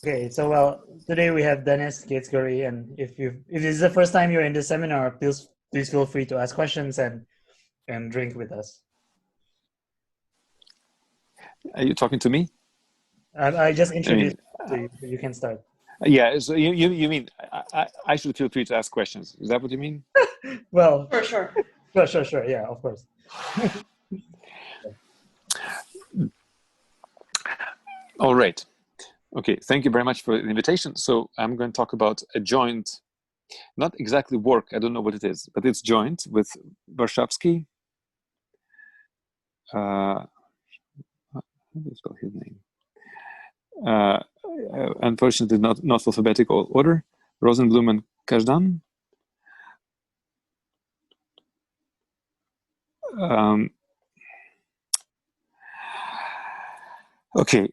Okay, so well, today we have Dennis Gaitsgory, and if this is the first time you're in this seminar, please feel free to ask questions and drink with us. Are you talking to me? I just introduced you, so you can start. Yeah, so you mean I should feel free to ask questions. Is that what you mean? Well, For sure. Sure. Yeah, of course. All right. Okay, thank you very much for the invitation. So I'm going to talk about a joint, not exactly work, I don't know what it is, but it's joint with Warshawski. How do you spell his name? Unfortunately, not alphabetical order. Rosenblum and Kazdan. Okay,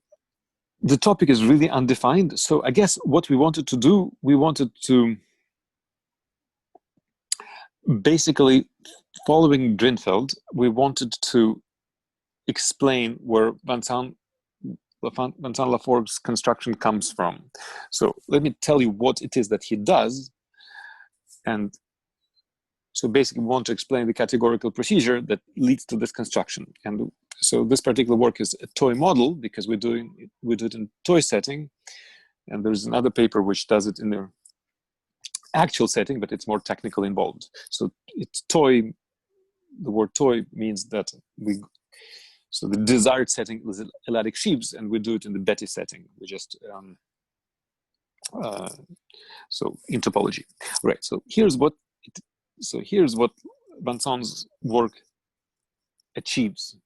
the topic is really undefined. So I guess what we wanted to do, we wanted to basically, following Drinfeld, we wanted to explain where Vincent-Lafforgue's construction comes from. So let me tell you what it is that he does. And so basically we want to explain the categorical procedure that leads to this construction. And so this particular work is a toy model because we do it in toy setting. And there's another paper which does it in the actual setting, but it's more technically involved. So it's toy, the word toy means that so the desired setting is elatic sheaves, and we do it in the Betty setting. We just, so in topology. Right, so here's what Vincent's work achieves.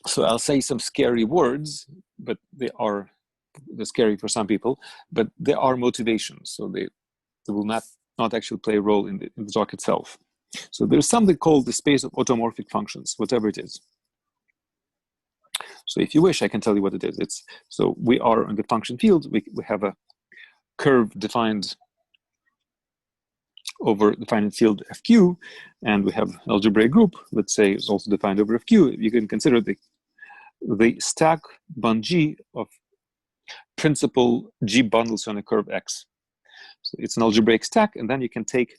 So I'll say some scary words, but they're scary for some people, but they are motivations. So they will not actually play a role in the talk itself. So there's something called the space of automorphic functions, whatever it is. So if you wish, I can tell you what it is. So we are on the function field. We have a curve defined over the finite field FQ, and we have an algebraic group, let's say, is also defined over FQ. You can consider the stack bund G of principal G bundles on a curve X. So it's an algebraic stack, and then you can take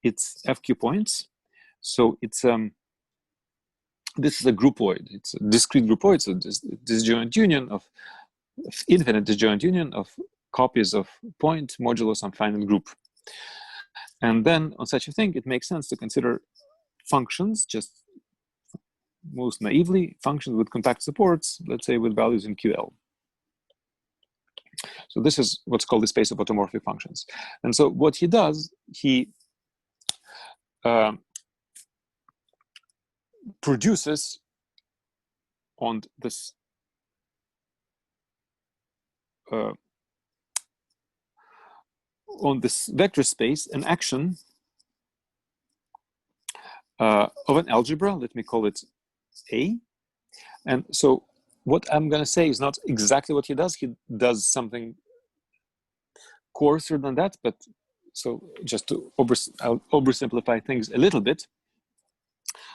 its FQ points. So it's this is a groupoid. It's a discrete groupoid. So disjoint union of infinite disjoint union of copies of point modulo some finite group. And then on such a thing, it makes sense to consider functions, just most naively, functions with compact supports, let's say with values in QL. So this is what's called the space of automorphic functions. And so what he does, he produces on this vector space an action of an algebra. Let me call it A. And so what I'm going to say is not exactly what he does. He does something coarser than that, but so just to I'll oversimplify things a little bit.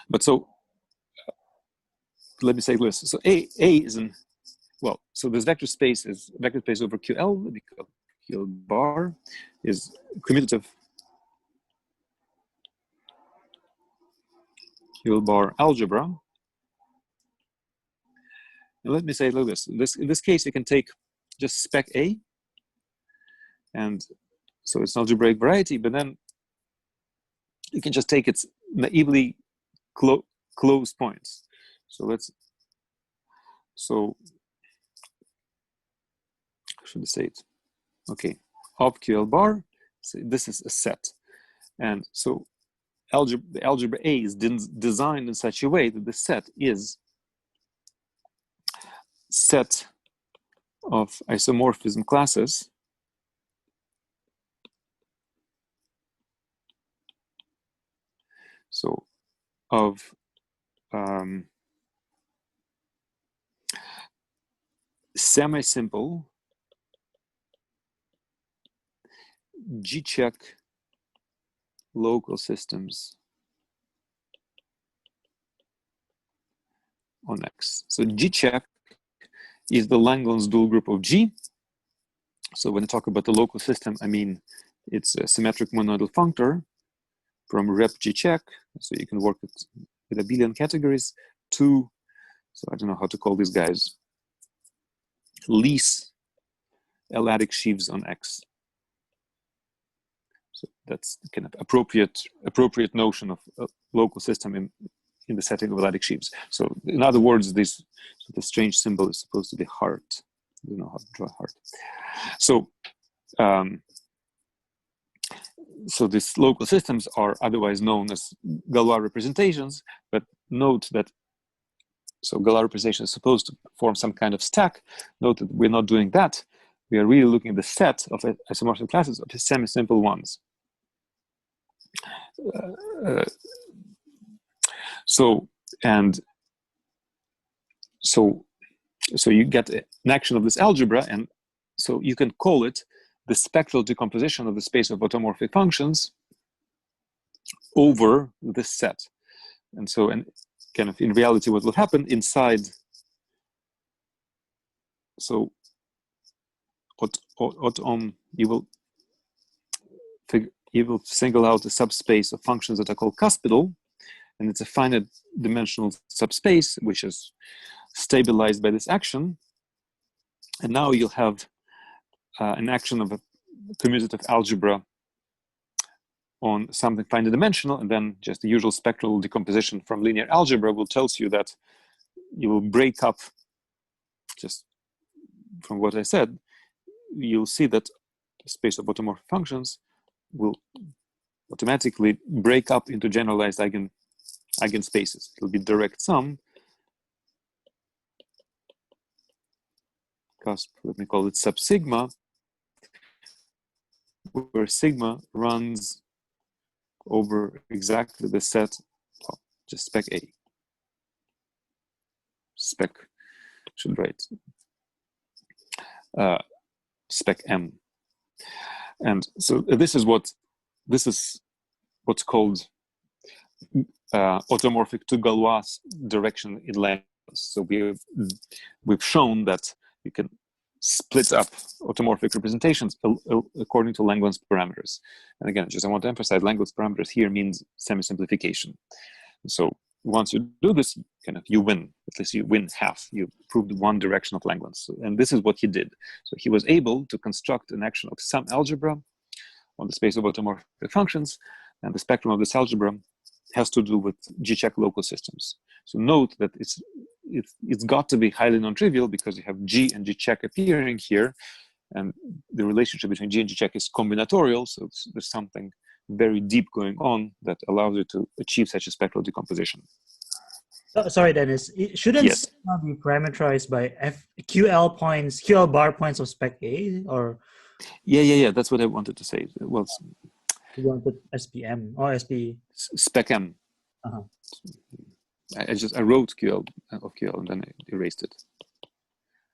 But so let me say this. So A is so this vector space is vector space over QL, because QL bar is commutative QL bar algebra. And let me say it like this. In this case, you can take just spec A, and so it's an algebraic variety, but then you can just take its naively closed points. So how should I say it? Okay, of QL bar, so this is a set. And so the algebra A is designed in such a way that the set is set of isomorphism classes so of semi-simple G-check local systems on X. So G-check is the Langlands dual group of G. So when I talk about the local system, I mean it's a symmetric monoidal functor from rep G check. So you can work with abelian categories to, so I don't know how to call these guys, lease L-adic sheaves on X. So that's the kind of appropriate notion of a local system in the setting of L-adic sheaves. So in other words, the strange symbol is supposed to be heart. I don't know how to draw a heart. So so these local systems are otherwise known as Galois representations, but note that, so Galois representation is supposed to form some kind of stack. Note that we're not doing that. We are really looking at the set of isomorphic classes of the semi-simple ones. So you get an action of this algebra, and so you can call it the spectral decomposition of the space of automorphic functions over this set. And so, and kind of in reality, what will happen inside, so you will single out a subspace of functions that are called cuspidal, and it's a finite dimensional subspace which is stabilized by this action. And now you'll have an action of a commutative algebra on something finite dimensional, and then just the usual spectral decomposition from linear algebra will tells you that you will break up, just from what I said, you'll see that the space of automorphic functions will automatically break up into generalized eigenspaces. It'll be direct sum. Let me call it sub sigma, where sigma runs over exactly the set, well, just spec A. Spec should write spec M. And so this is what's called automorphic to Galois direction in Langlands. So we've shown that you can split up automorphic representations according to Langlands parameters. And again, just I want to emphasize, Langlands parameters here means semi-simplification. So once you do this, you win. At least you win half. You proved one direction of Langlands. And this is what he did. So he was able to construct an action of some algebra on the space of automorphic functions, and the spectrum of this algebra has to do with G-check local systems. So note that it's got to be highly non-trivial because you have G and G-check appearing here, and the relationship between G and G-check is combinatorial, so there's something very deep going on that allows you to achieve such a spectral decomposition. Oh, sorry, Dennis. Shouldn't sigma be parameterized by QL bar points of spec A, or? Yeah. That's what I wanted to say. Well, you wanted SPM or SP? Spec M. Uh-huh. I wrote QL of QL and then I erased it.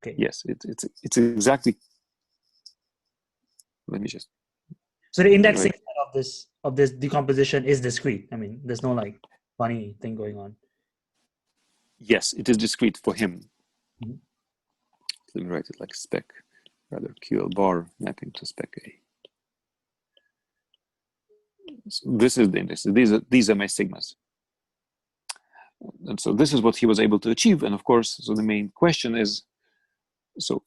Okay. Yes, it's exactly. Let me just. So the indexing of this decomposition is discrete. I mean, there's no like funny thing going on. Yes, it is discrete for him. Mm-hmm. Let me write it like spec, rather QL bar mapping to spec A. So this is the index. These are my sigmas. And so this is what he was able to achieve. And of course, so the main question is,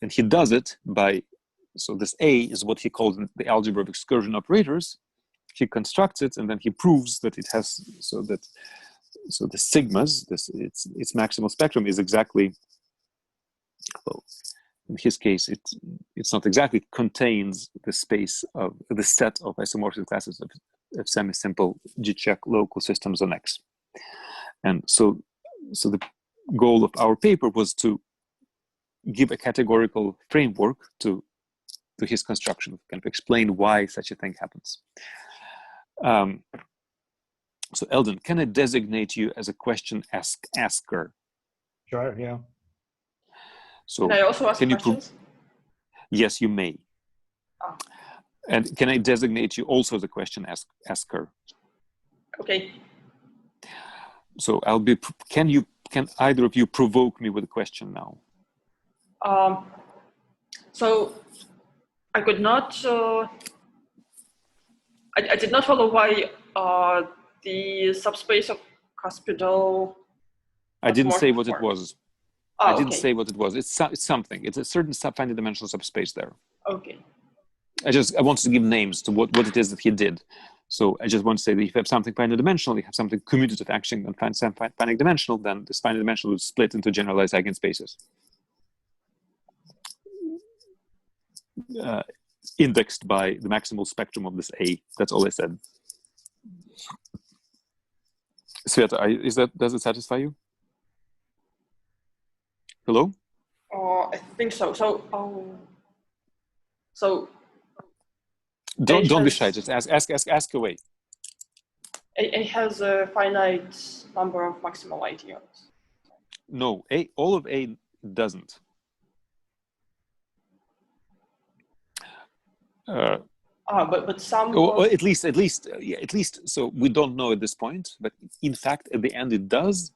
and he does it by, so this A is what he calls the algebra of excursion operators. He constructs it and then he proves that it has, so the sigmas, its maximal spectrum is exactly, well, in his case, it's not exactly contains the space of the set of isomorphic classes of semi-simple G-check local systems on X. And so the goal of our paper was to give a categorical framework to his construction, kind of explain why such a thing happens. So Eldon, can I designate you as a question asker? Sure, yeah. So can I also ask questions? Yes, you may. Oh. And can I designate you also as a question asker? Okay. So can either of you provoke me with a question now? So I could not. I did not follow why the subspace of cuspidal. I didn't say what it Automorphic was. Ah, I didn't okay. say what it was. It's something. It's a certain finite dimensional subspace there. Okay. I wanted to give names to what it is that he did. So I just want to say that if you have something finite dimensional, you have something commutative acting on finite dimensional, then this finite dimensional would split into generalized eigenspaces. Indexed by the maximal spectrum of this A. That's all I said. Sveta, does it satisfy you? Hello? I think so. So Don't be shy. Just ask away. A has a finite number of maximal ideals. No, all of A doesn't. But some. Or at least. So we don't know at this point, but in fact, at the end, it does.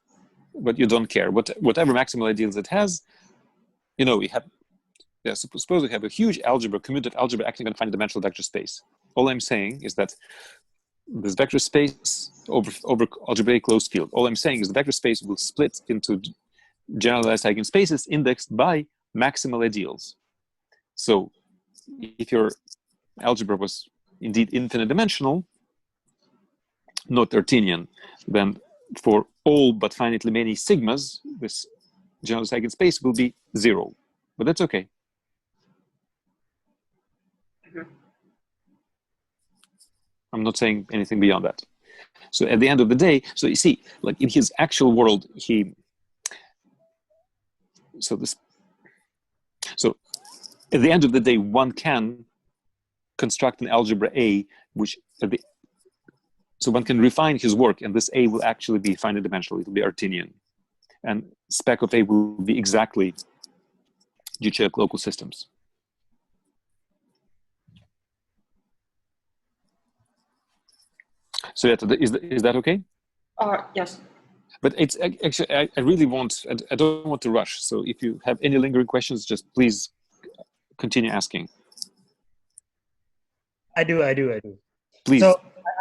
But you don't care. Whatever maximal ideals it has, we have. Yeah, suppose we have a huge commutative algebra acting on finite dimensional vector space. All I'm saying is that this vector space over algebraic closed field. All I'm saying is the vector space will split into generalized eigenspaces indexed by maximal ideals. So if your algebra was indeed infinite dimensional, not Artinian, then for all but finitely many sigmas, this generalized eigenspace will be 0. But that's okay. I'm not saying anything beyond that. So at the end of the day, so you see, like in his actual world, so at the end of the day, one can construct an algebra A, so one can refine his work, and this A will actually be finite dimensional. It will be Artinian, and spec of A will be exactly G-check local systems. So is that okay? Yes. But it's actually, I don't want to rush. So if you have any lingering questions, just please continue asking. I do. Please. So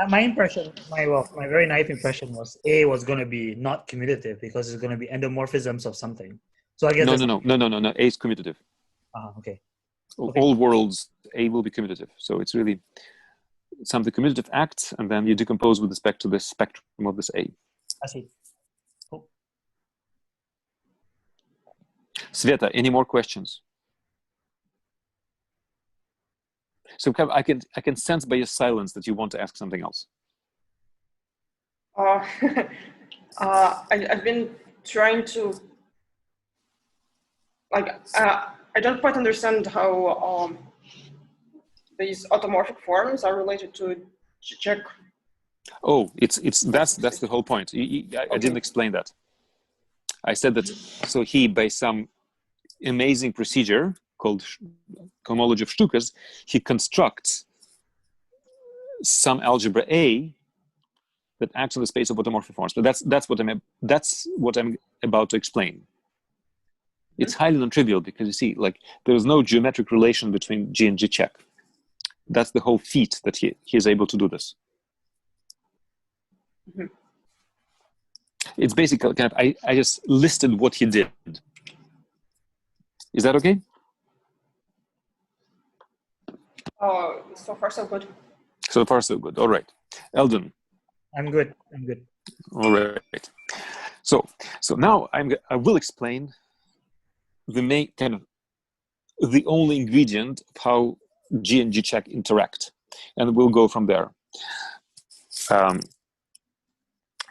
my impression, my very naive impression was A was going to be not commutative because it's going to be endomorphisms of something. So I guess no. A is commutative. Okay. All worlds, A will be commutative. So it's really something commutative acts, and then you decompose with respect to the spectrum of this A. I see. Cool. Sveta, any more questions? So I can sense by your silence that you want to ask something else. I've been trying to, I don't quite understand how these automorphic forms are related to check. Oh, that's the whole point. I didn't explain that. I said that, so he, by some amazing procedure called cohomology of shtukas, he constructs some algebra A that acts on the space of automorphic forms. But that's what I'm about to explain. It's highly non-trivial because you see, like, there is no geometric relation between G and G check. That's the whole feat that he is able to do this. Mm-hmm. It's basically kind of, I just listed what he did. Is that okay? So far so good. So far so good. All right. Eldon. I'm good. All right. So now I will explain the main kind of the only ingredient of how G and G check interact, and we'll go from there.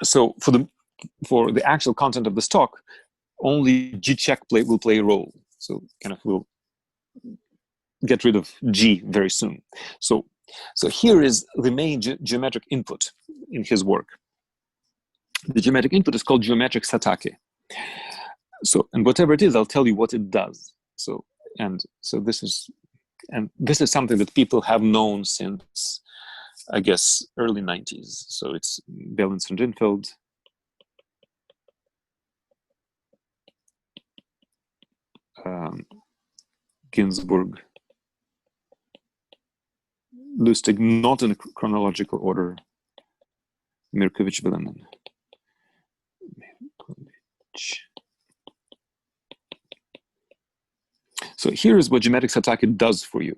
So for the actual content of this talk, only G check will play a role. So kind of we'll get rid of G very soon. So here is the main geometric input in his work. The geometric input is called geometric satake. So, and whatever it is, I'll tell you what it does. So this is something that people have known since, I guess, early 90s. So it's Bellins and Drinfeld. Ginzburg, Lustig, not in chronological order, Mirkovich, Villemin. So here is what geometric satake does for you.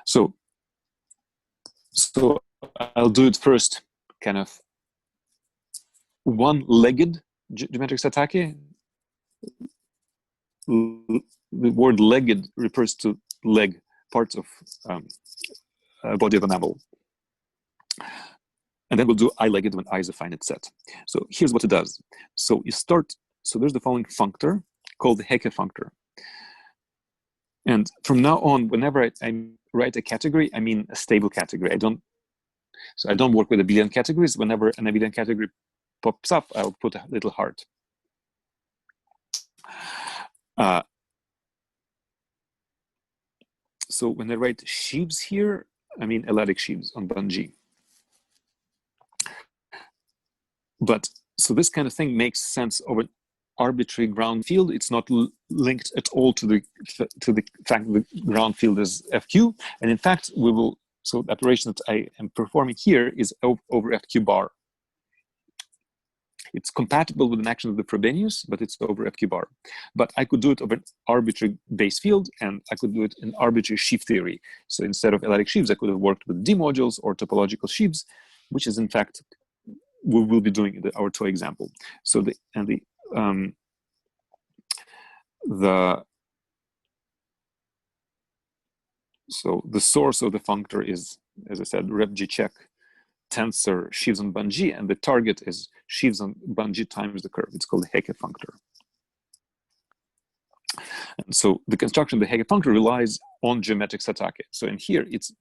So I'll do it first, kind of one-legged geometric satake. The word legged refers to leg, parts of body of an animal. And then we'll do I-legged when I is a finite set. So here's what it does. So you start, so there's the following functor called the Heka Functor. And from now on, whenever I write a category, I mean a stable category. I don't work with abelian categories. Whenever an abelian category pops up, I'll put a little heart. So when I write sheaves here, I mean elliptic sheaves on Bungie. But so this kind of thing makes sense of an arbitrary ground field. It's not linked at all to the fact that the ground field is FQ. And in fact, so the operation that I am performing here is over FQ bar. It's compatible with an action of the Frobenius, but it's over FQ bar. But I could do it over an arbitrary base field, and I could do it in arbitrary sheaf theory. So instead of elliptic sheaves, I could have worked with D modules or topological sheaves, which is in fact we will be doing in our toy example. So the source of the functor is, as I said, rep G check tensor sheaves on Bungie, and the target is sheaves on Bungie times the curve. It's called the Heka Functor. And so the construction of the Heka Functor relies on geometric satake. So in here, it's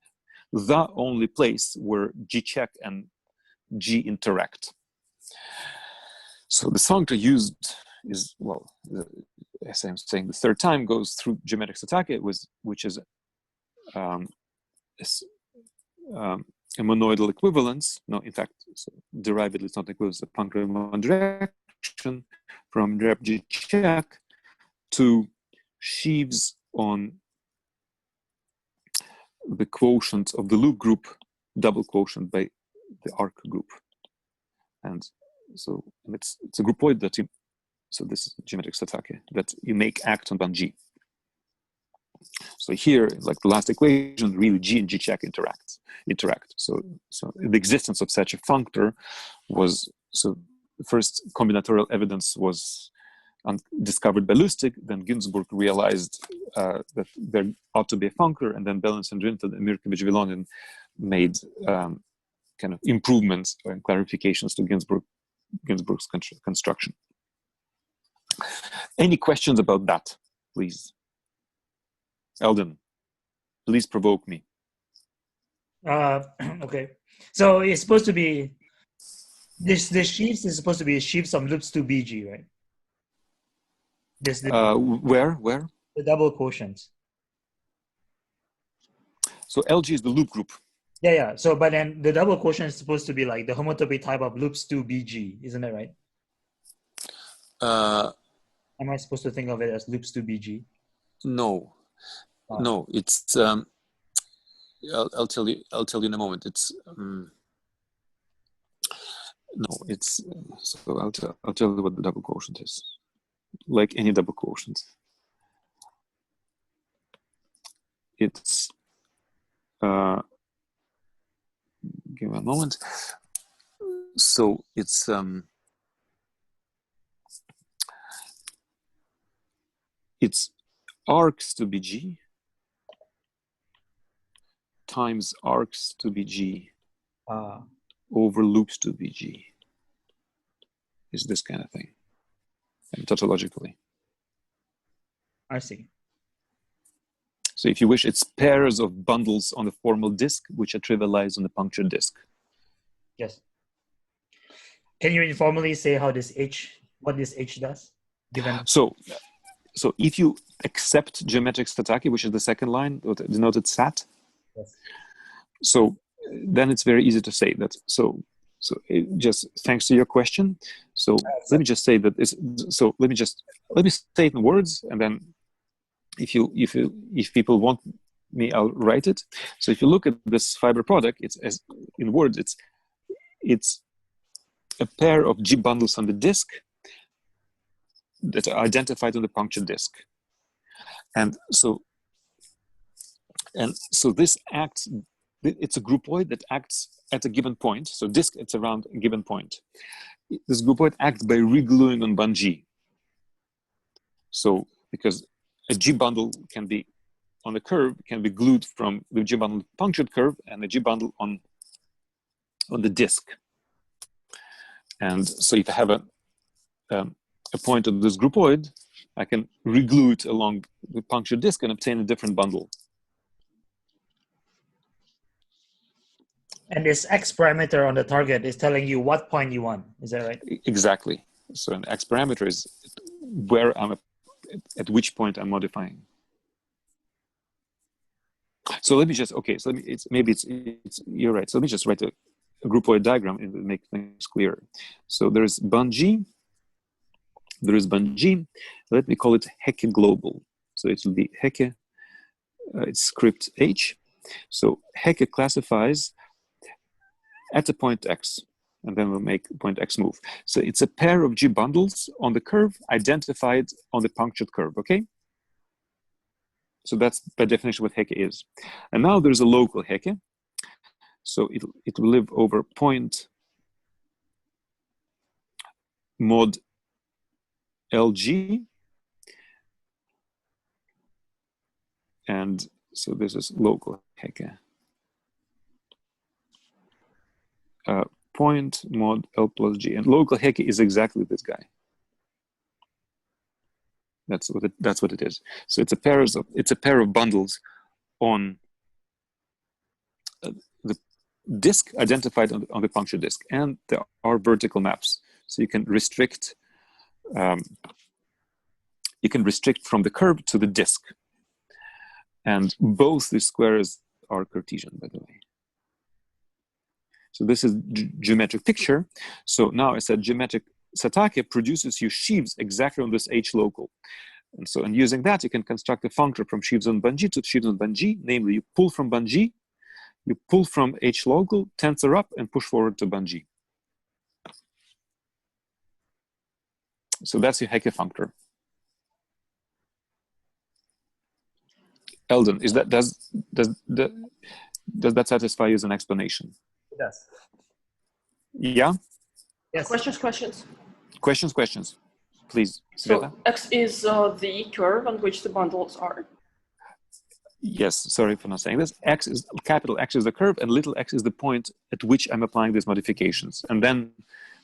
the only place where G check and G interact. So the functor used is, well, as I'm saying the third time, goes through geometric satake, which is a monoidal equivalence. No, in fact, so derivatively it's not equivalence, a functor in one direction from rep G check to sheaves on the quotient of the loop group, double quotient by the arc group. And so it's a groupoid that you, so this is geometric satake, that you make act on Bungie. So here, like the last equation, really G and G check interact. So the existence of such a functor was, so the first combinatorial evidence was discovered by Lustig, then Ginzburg realized that there ought to be a functor, and then Bellens and Drinfeld and Mirkovich-Vilonin made kind of improvements and clarifications to Ginzburg's construction. Any questions about that, please? Eldon, please provoke me. Okay. So it's supposed to be, this sheaves is supposed to be sheaves of loops to BG, right? Where? The double quotients. So LG is the loop group. Yeah. So, but then the double quotient is supposed to be like the homotopy type of loops to BG, isn't that right? Am I supposed to think of it as loops to BG? No, no. It's I'll tell you in a moment. It's no. It's so I'll tell you what the double quotient is. Like any double quotient, it's give me a moment. So it's arcs to BG times arcs to BG over loops to BG. Is this kind of thing, and tautologically. I see. So if you wish, it's pairs of bundles on the formal disk, which are trivialized on the punctured disk. Yes. Can you informally say how this what this H does? Given so if you accept geometric satake, which is the second line denoted sat, yes. So then it's very easy to say that. So just thanks to your question. So let me just say that let me say it in words, and then if people want me, I'll write it. So if you look at this fiber product, it's as in words, it's a pair of G bundles on the disk that are identified on the punctured disk. And so this acts, it's a groupoid that acts at a given point. So disk, it's around a given point. This groupoid acts by regluing on bun-G. So because a G bundle can be on a curve, can be glued from the G bundle punctured curve and the G bundle on the disk. And so if I have a point of this groupoid, I can reglue it along the punctured disk and obtain a different bundle. And this X parameter on the target is telling you what point you want. Is that right? Exactly. So an X parameter is where I'm at which point I'm modifying. So let me just, okay, so maybe you're right. So let me just write a groupoid diagram and make things clearer. So there's bun-G, there is bun-G. Let me call it Hecke global. So it will be Hecke, it's script H. So Hecke classifies at a point X, and then we'll make point X move. So it's a pair of G bundles on the curve identified on the punctured curve, okay? So that's by definition what Hecke is. And now there's a local Hecke. So it will live over point mod LG. And so this is local Hecke. Point mod L plus G. And local Hecke is exactly this guy. That's what it is. So it's a pair of bundles on the disk identified on the puncture disk, and there are vertical maps. So you can restrict from the curve to the disk, and both the squares are Cartesian, by the way. So this is geometric picture. So now I said geometric Satake produces you sheaves exactly on this H local. And so, and using that, you can construct a functor from sheaves on bun-G to sheaves on bun-G. Namely, you pull from bun-G, you pull from H local, tensor up, and push forward to bun-G. So that's your Hecke Functor. Eldon, does that satisfy you as an explanation? It does. Yeah? Yes. Questions. Please, So Greta. X is the curve on which the bundles are. Yes, sorry for not saying this. Capital X is the curve, and little x is the point at which I'm applying these modifications. And then,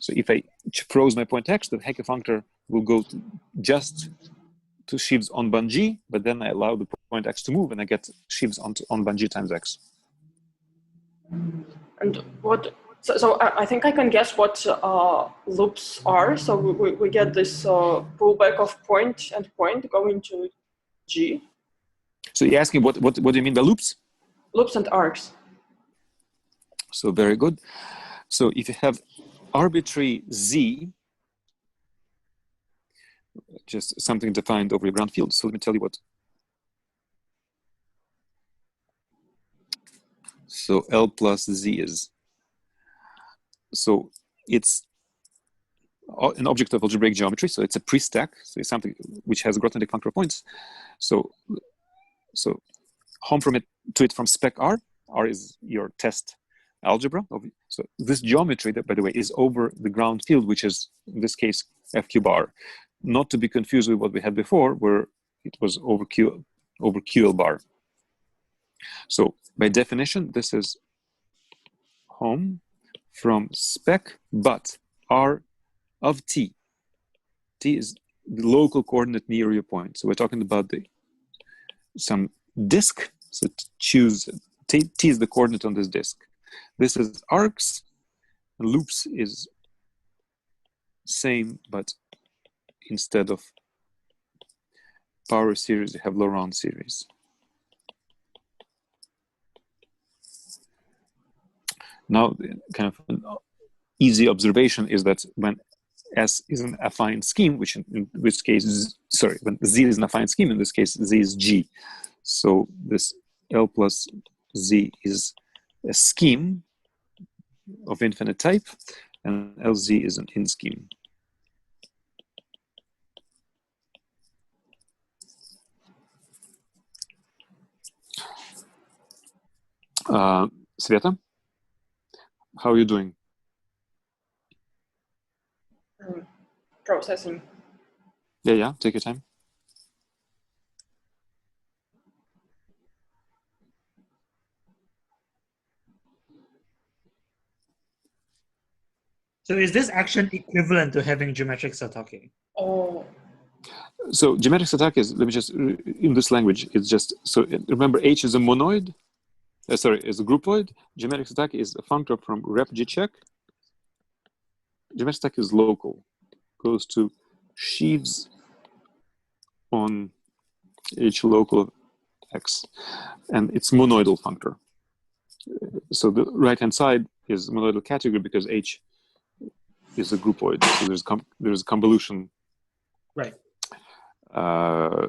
so if I froze my point X, the Hecke Functor will go just to sheaves on bun-G, but then I allow the point X to move, and I get sheaves on bun-G times X. And what? So I think I can guess what loops are. So we get this pullback of point and point going to G. So you're asking what do you mean by loops? Loops and arcs. So very good. So if you have arbitrary Z, just something defined over your ground field. So let me tell you what. So L plus Z is. So it's an object of algebraic geometry. So it's a pre-stack. So it's something which has grothendieck functor points. So home from it to it from spec R. R is your test algebra. So this geometry, that by the way, is over the ground field, which is in this case F cube R. Not to be confused with what we had before, where it was over QL bar. So by definition, this is home from spec, but R of T. T is the local coordinate near your point. So we're talking about some disk. So choose T is the coordinate on this disk. This is arcs, and loops is same, but instead of power series, you have Laurent series. Now, kind of an easy observation is that when S is an affine scheme, which in which case, sorry, when Z is an affine scheme, in this case, Z is G. So this L plus Z is a scheme of infinite type, and LZ is an in scheme. Sveta, how are you doing? Processing. Yeah, take your time. So is this action equivalent to having geometric shtuka? Oh. So geometric shtuka is, let me just, in this language, it's just, so remember H is a monoid, sorry, is a groupoid. Geometric shtuka is a functor from rep G check. Geometric shtuka is local, goes to sheaves on H local of X, and it's monoidal functor. So the right-hand side is monoidal category because H is a groupoid. So there's a convolution, right?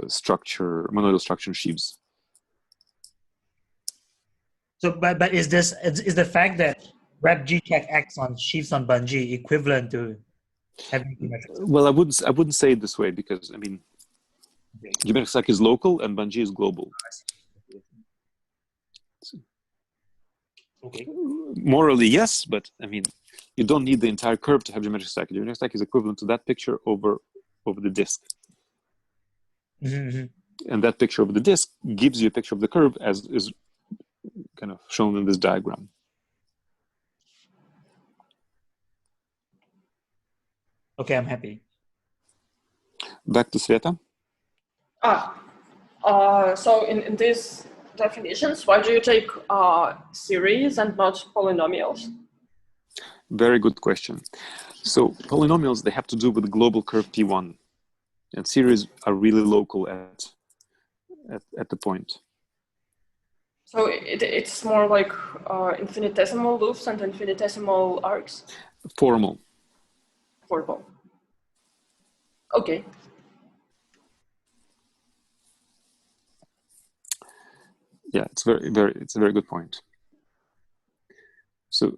Structure, monoidal structure in sheaves. So, but is the fact that rep G check X on sheaves on bungee equivalent to having geometric shtuka? Well, I wouldn't say it this way because I mean, geometric shtuka is local and bungee is global. Okay. Morally, yes, but I mean, you don't need the entire curve to have geometric shtuka. Geometric shtuka is equivalent to that picture over the disk. Mm-hmm. And that picture of the disk gives you a picture of the curve as is kind of shown in this diagram. Okay, I'm happy. Back to Sveta. So in these definitions, why do you take series and not polynomials? Very good question. So polynomials, they have to do with the global curve P1, and series are really local at the point. So it's more like infinitesimal loops and infinitesimal arcs? Formal. Formal. Okay. Yeah, it's a very good point. So,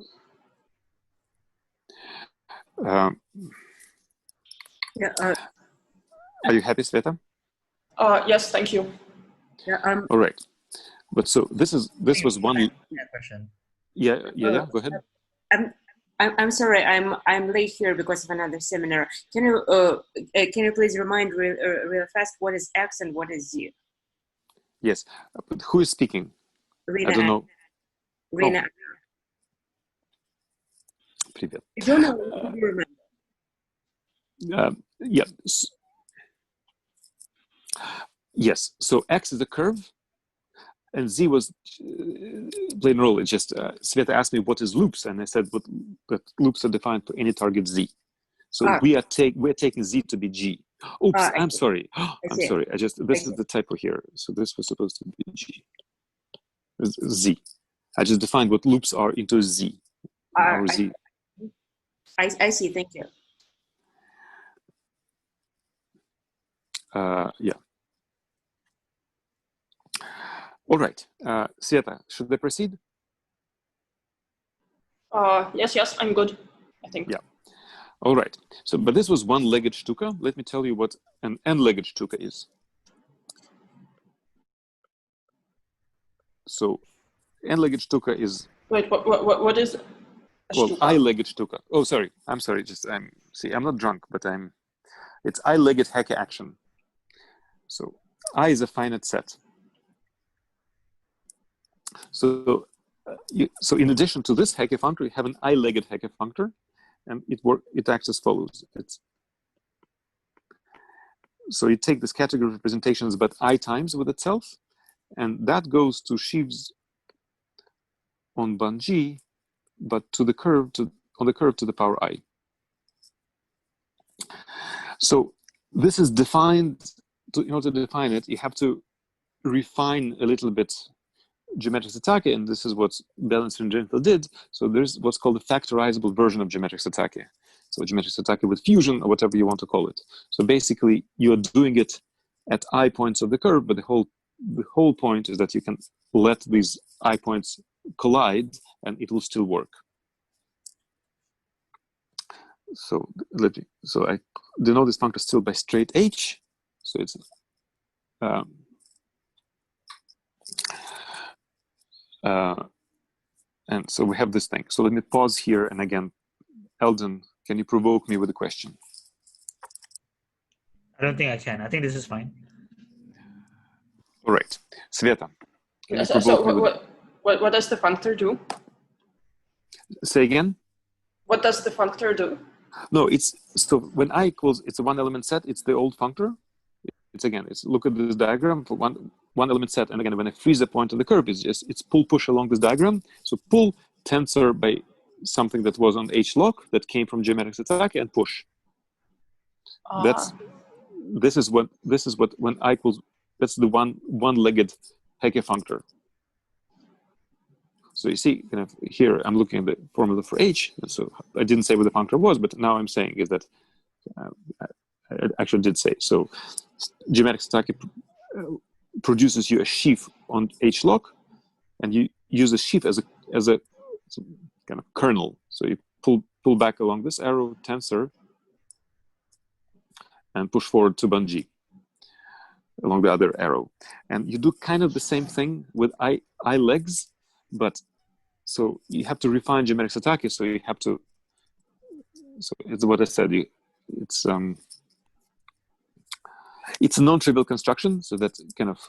are you happy, Sveta? Yes, thank you. Yeah. All right. But so this was one. Question. Yeah. Go ahead. I'm sorry. I'm late here because of another seminar. Can you please remind real fast what is X and what is Z? Yes. But who is speaking? Rina, I don't know. Rina. Привет. I don't know if you remember. Yeah. Yes. So X is a curve, and Z was plain role. It's just Sveta asked me what is loops, and I said that loops are defined for any target Z. So we're taking Z to be G. Oops, I'm sorry. I'm sorry. This is the typo here. So this was supposed to be G. Z. I just defined what loops are into Z. Z. I see. Thank you. Yeah. All right. Sveta, should I proceed? Yes, I'm good, I think. Yeah. All right. So, but this was one-legged shtuka. Let me tell you what an n-legged shtuka is. So, n-legged shtuka is. Wait, what is a shtuka? I-legged shtuka. Oh, sorry. I'm sorry. I'm not drunk, but it's I-legged Hecke action. So, I is a finite set. So, so in addition to this Hecke functor, you have an I-legged Hecke functor, and it acts as follows. So you take this category of representations, but I times with itself, and that goes to sheaves on bungee, but on the curve to the power I. So this is defined. In order to define it, you have to refine a little bit geometric shtuka, and this is what Balancer and Drinfeld did. So there's what's called a factorizable version of geometric shtuka. So geometric shtuka with fusion, or whatever you want to call it. So basically, you're doing it at I points of the curve, but the whole point is that you can let these I points collide, and it will still work. So I denote this functor still by straight h. So it's and so we have this thing. So let me pause here, and again, Eldon, can you provoke me with a question? I don't think I can. I think this is fine. All right, Sveta. Can you So provoke me with... what does the functor do? Say again. What does the functor do? No, it's so when I equals, it's a one element set. It's the old functor. It's look at this diagram for one element set, and again, when I freeze a point on the curve, it's pull push along this diagram. So pull tensor by something that was on H lock that came from geometric shtuka, and push. This is what when I equals, that's the one-legged Heka Functor. So you see, kind of here I'm looking at the formula for H. So I didn't say what the functor was, but now I'm saying is that I actually did say. So geometric shtuka produces you a sheaf on H lock, and you use a sheaf as a kind of kernel. So you pull back along this arrow tensor and push forward to bungee along the other arrow, and you do kind of the same thing with I legs, but so you have to refine geometric shtuka. So you have to. So it's what I said. It's a non-trivial construction, so that kind of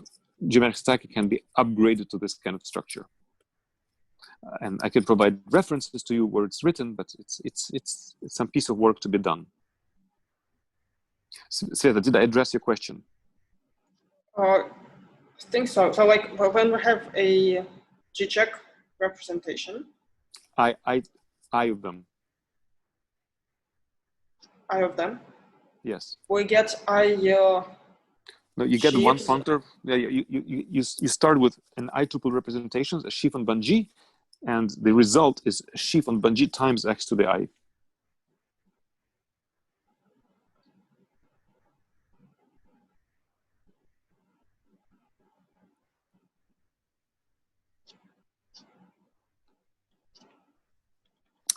geometric shtuka can be upgraded to this kind of structure. And I can provide references to you where it's written, but it's some piece of work to be done. Sveta, did I address your question? I think so. So like when we have a G-check representation. I of them. I of them. Yes. We get No, you get one sheaves. functor. Yeah, you start with an I tuple representations, a sheaf on bungee, and the result is a sheaf on bungee times x to the I.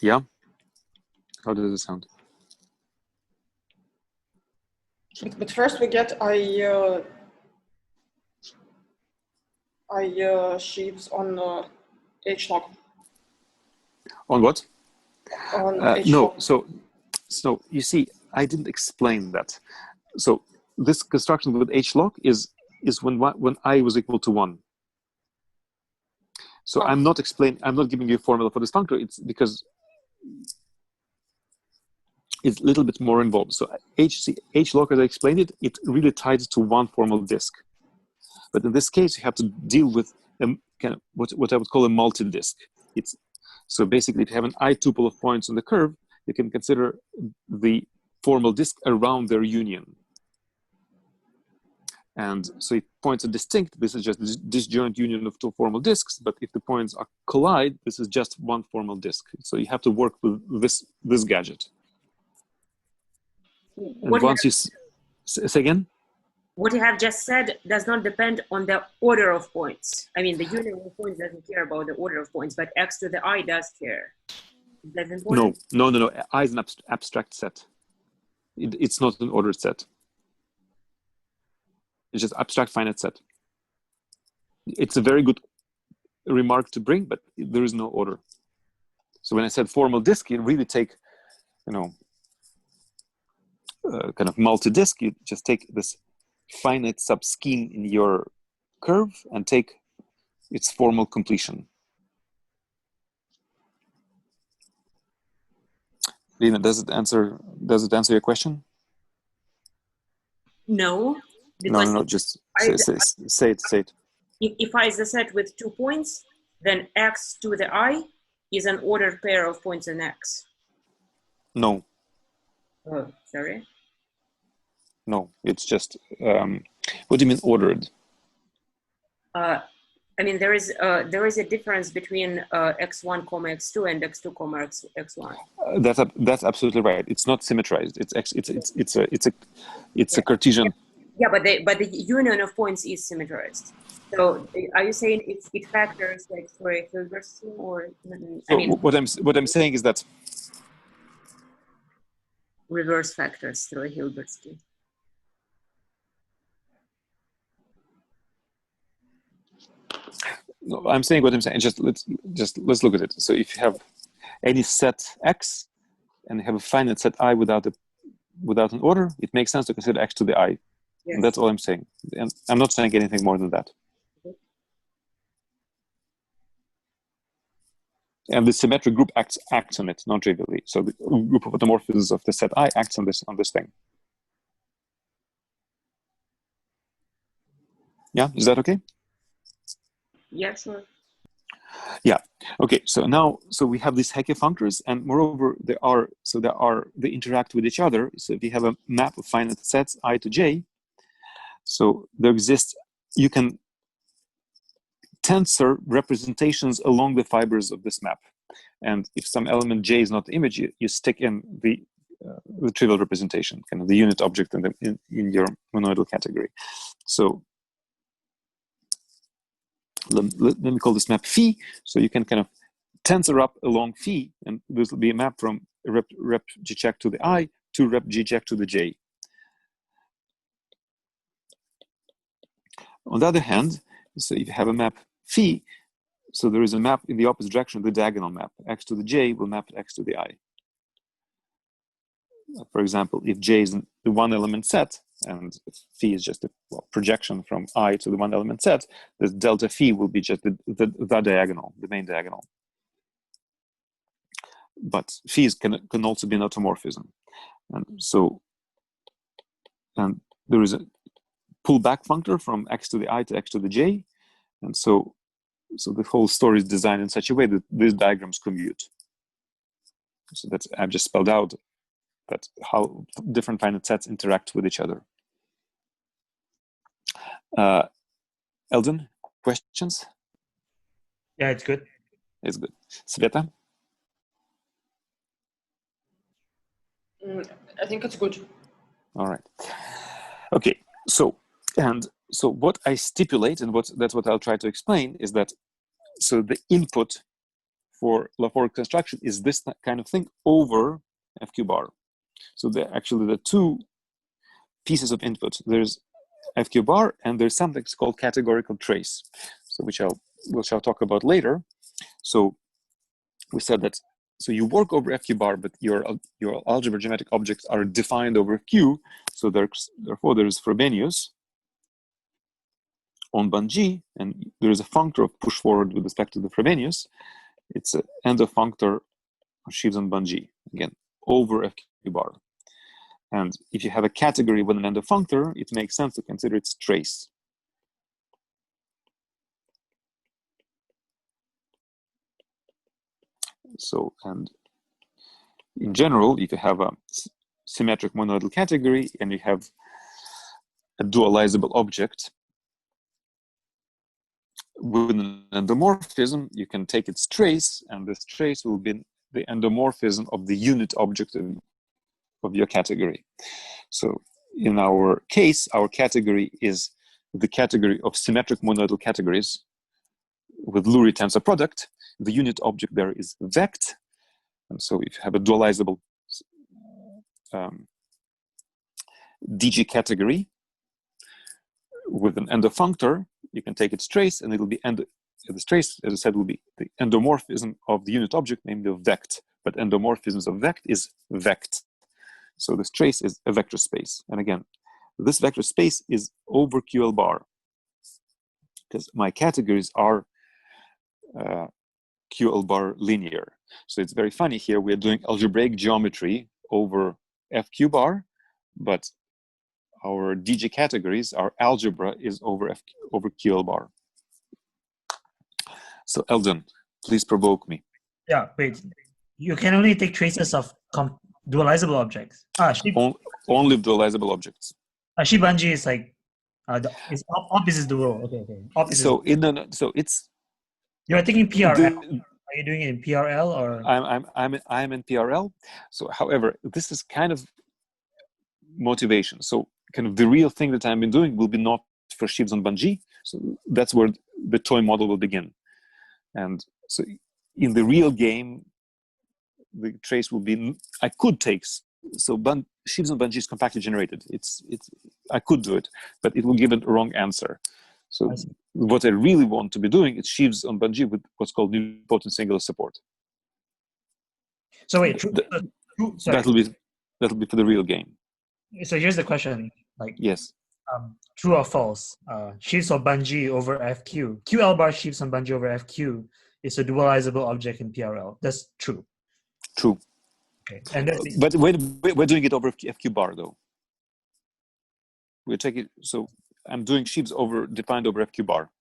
Yeah. How does it sound? But first we get sheaves on H log. On what? On H No. log. So you see, I didn't explain that. So this construction with H log is when I was equal to 1. So I'm not giving you a formula for this functor. It's because it's a little bit more involved. So H log, as I explained it really ties to one formal disk. But in this case, you have to deal with kind of what I would call a multi-disk. So basically, if you have an I tuple of points on the curve, you can consider the formal disk around their union. And so if points are distinct, this is just this disjoint union of two formal disks. But if the points collide, this is just one formal disk. So you have to work with this gadget. And once you say again? What you have just said does not depend on the order of points. I mean, the union of points doesn't care about the order of points, but x to the I does care. Is that important? No. I is an abstract set. It's not an ordered set. It's just abstract finite set. It's a very good remark to bring, but there is no order. So when I said formal disk, you really take, kind of multi-disk. You just take this finite sub-scheme in your curve and take its formal completion. Lina, does it answer your question? No. No. Just say it. If I is a set with 2 points, then x to the I is an ordered pair of points in x. No. Oh, sorry. No, it's just, what do you mean ordered? I mean, there is a difference between x1 comma x2 and x2 comma x1. That's absolutely right. It's not symmetrized. It's a Cartesian. Yeah, but the union of points is symmetrized. So are you saying it factors like for a Hilbert scheme, or I mean what I'm saying is that reverse factors through a Hilbert scheme? No, I'm saying what I'm saying. Let's look at it. So if you have any set X and you have a finite set I without an order, it makes sense to consider X to the I. Yes. And that's all I'm saying. And I'm not saying anything more than that. Okay. And the symmetric group acts on it non-trivially. So the group of automorphisms of the set I acts on this thing. Yeah, is that okay? Yeah, sure. Yeah. Okay. So now, we have these Hecke functors, and moreover, they interact with each other. So if you have a map of finite sets I to J, so there exists, you can tensor representations along the fibers of this map. And if some element J is not the image, you stick in the trivial representation, kind of the unit object in your monoidal category. So let me call this map phi. So you can kind of tensor up along phi, and this will be a map from rep G check to the I to rep G check to the J. On the other hand, so if you have a map phi, so there is a map in the opposite direction, the diagonal map. X to the J will map X to the I. For example, if J is the one element set, and phi is just a projection from I to the one element set, this delta phi will be just the diagonal, the main diagonal. But phi can also be an automorphism. And there is a pullback functor from X to the I to X to the J. And so the whole story is designed in such a way that these diagrams commute. So I've just spelled out that how different finite sets interact with each other. Eldon, questions? Yeah, it's good. It's good. Sveta? I think it's good. All right. Okay. So what I stipulate, and that's what I'll try to explain, is that so the input for Lafforgue construction is this kind of thing over FQ bar. So actually the two pieces of input. There's FQ bar, and there's something called categorical trace, so which I'll talk about later. So we said that so you work over FQ bar, but your algebra geometric objects are defined over FQ. So therefore there is Frobenius on Bun-G, and there is a functor of push forward with respect to the Frobenius. It's an endofunctor of sheaves on Bun-G, again, over FQ bar. And if you have a category with an endofunctor, it makes sense to consider its trace. So, and in general, if you have a symmetric monoidal category and you have a dualizable object with an endomorphism, you can take its trace, and this trace will be the endomorphism of the unit object of your category. So in our case, our category is the category of symmetric monoidal categories with Lurie tensor product. The unit object there is vect. And so if you have a dualizable DG category with an endofunctor, you can take its trace, and it'll be this trace, as I said, will be the endomorphism of the unit object, namely of vect. But endomorphisms of vect is vect. So this trace is a vector space. And again, this vector space is over QL bar, because my categories are QL bar linear. So it's very funny here, we're doing algebraic geometry over FQ bar, but our DG categories, our algebra is over QL bar. So Eldon, please provoke me. Yeah, wait. You can only take traces of dualizable objects. Only dualizable objects. Bun-G is like It's op is the rule. Okay, okay. Op is So so it's you're taking PRL. the, Are you doing it in PRL or? I'm in PRL. So, however, this is kind of motivation. So, kind of the real thing that I've been doing will be not for sheaves on Bungie. So that's where the toy model will begin. And so, in the real game, the trace will be. I could take sheaves on Bungie is compactly generated. I could do it, but it will give a wrong answer. So what I really want to be doing is sheaves on Bungie with what's called nilpotent singular support. So wait, sorry. That'll be for the real game. So here's the question: like, yes, true or false? Sheaves on Bungie over FQ. QL bar sheaves on Bungie over FQ is a dualizable object in PRL. That's true. True. Okay, and but we're doing it over FQ bar though. We're taking I'm doing sheaves defined over FQ bar.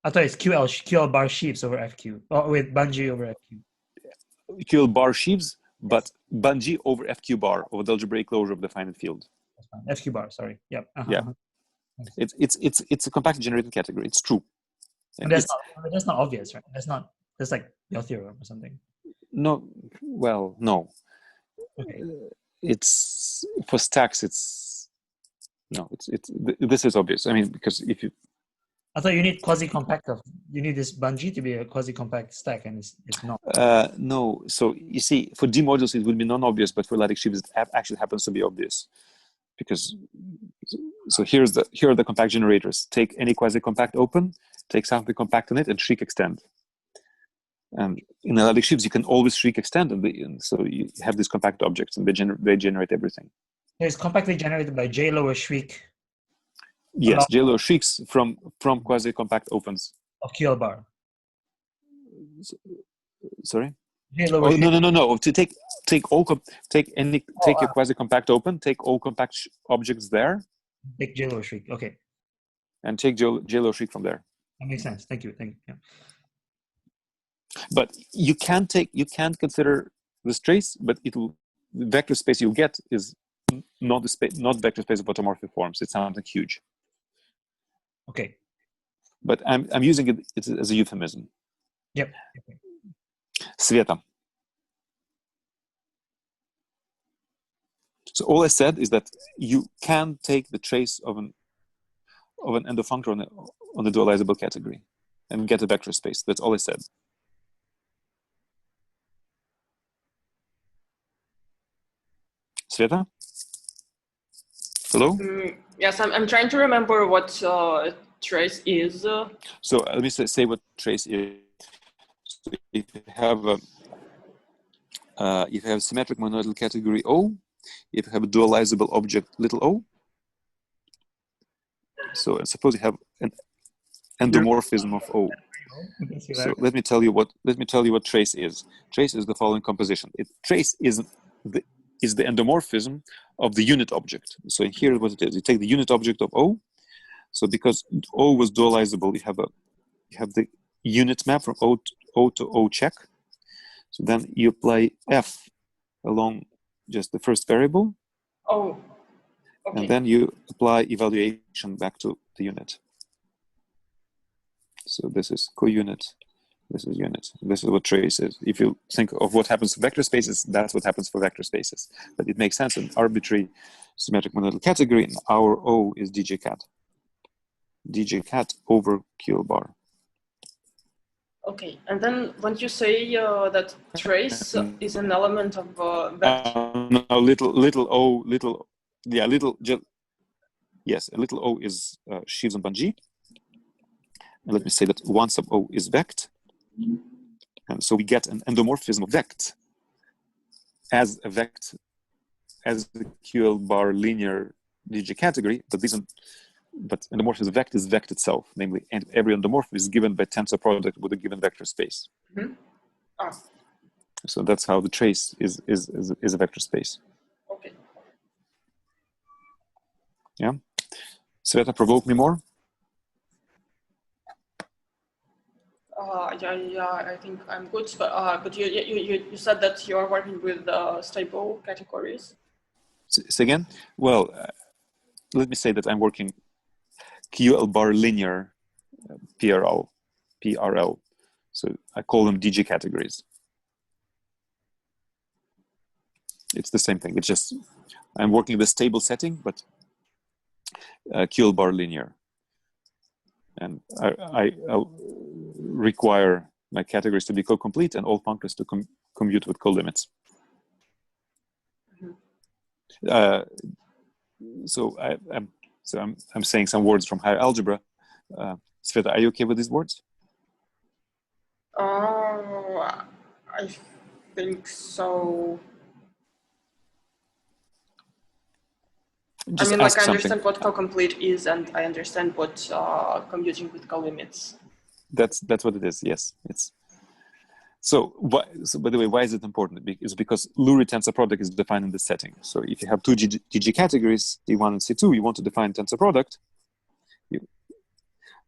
I thought it's QL bar sheaves over FQ. Oh, with Bungie over FQ. QL bar sheaves, but Bungie over FQ bar over the algebraic closure of the finite field. FQ bar, sorry. Yep. Yeah. It's a compactly generated category. It's true. And that's not obvious, right? That's like your theorem or something. No, well, no. Okay. It's for stacks. This is obvious. I mean, because if you, I thought you need quasi-compact. You need this Bungie to be a quasi-compact stack, and it's not. No. So you see, for D modules it would be non-obvious, but for lattice sheaves it actually happens to be obvious, because here are the compact generators. Take any quasi-compact open, take something compact in it, and shriek extend. And in lattice sheaves you can always shriek extend, and so you have these compact objects, and they generate everything. It's compactly generated by J lower shriek. Yes, J lower shrieks from quasi-compact opens. Of QL bar. Sorry? No. To take your quasi-compact open, take all compact objects there. Take J lower shriek. Okay. And take J lower shriek from there. That makes sense. Thank you. Yeah. But you can't consider this trace, but the vector space you'll get is not vector space of automorphic forms. It's something huge. Okay. But I'm using it as a euphemism. Yep. Okay. Sveta. So all I said is that you can take the trace of an endofunctor on the dualizable category and get a vector space. That's all I said. Sveta? Hello? Yes, I'm trying to remember what trace is. So let me say what trace is. So if you have symmetric monoidal category O, if you have a dualizable object little o, so suppose you have an endomorphism of O. So let me tell you what trace is. Trace is the following composition. Trace is the endomorphism of the unit object. So here's what it is. You take the unit object of O. So because O was dualizable, you have the unit map from O to O check. So then you apply F along just the first variable. Oh, okay. And then you apply evaluation back to the unit. So this is co-unit, this is unit. This is what trace is. If you think of what happens to vector spaces, that's what happens for vector spaces. But it makes sense in arbitrary symmetric monoidal category, and our O is DJ cat. DJ cat over QL bar. Okay, and then when you say that trace is an element of vector. No, little o, yes, a little o is sheaves on Bungie. And let me say that 1 sub o is vect. And so we get an endomorphism of vect as the QL bar linear DJ category, but endomorphism of vect is vect itself, namely, and every endomorph is given by tensor product with a given vector space. Mm-hmm. Ah. So that's how the trace is a vector space. Okay. Yeah. Sveta, provoke me more. Yeah, I think I'm good. But you said that you are working with stable categories. Say again? Well, let me say that I'm working QL bar linear PRL. So I call them DG categories. It's the same thing. It's just I'm working with stable setting, but QL bar linear. And I'll require my categories to be co-complete and all functors to commute with co-limits. So I'm saying some words from higher algebra. Sveta, are you okay with these words? I think so. Just I mean, ask like, I something. understand what co-complete is, and I understand what commuting with co-limits. That's what it is. Yes, it's. So by the way, why is it important? It's because Lurie tensor product is defined in this setting. So if you have two DG categories, C1 and C2, you want to define tensor product.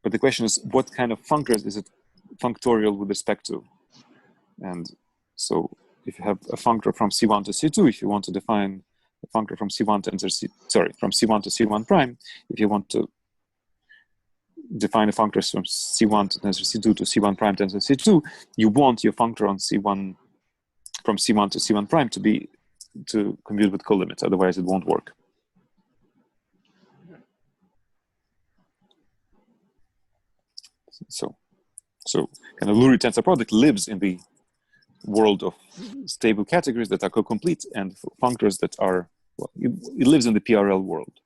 But the question is, what kind of functors is it functorial with respect to? And so if you have a functor from C1 to C2, if you want to define a functor from C1 from C1 to C1 prime, if you want to define a functor from C1 to tensor C2 to C1 prime tensor C2, you want your functor on C1 from C1 to C1 prime to commute with co-limits, otherwise it won't work. So kind of Lurie tensor product lives in the world of stable categories that are co-complete and functors that are, well, it lives in the PRL world.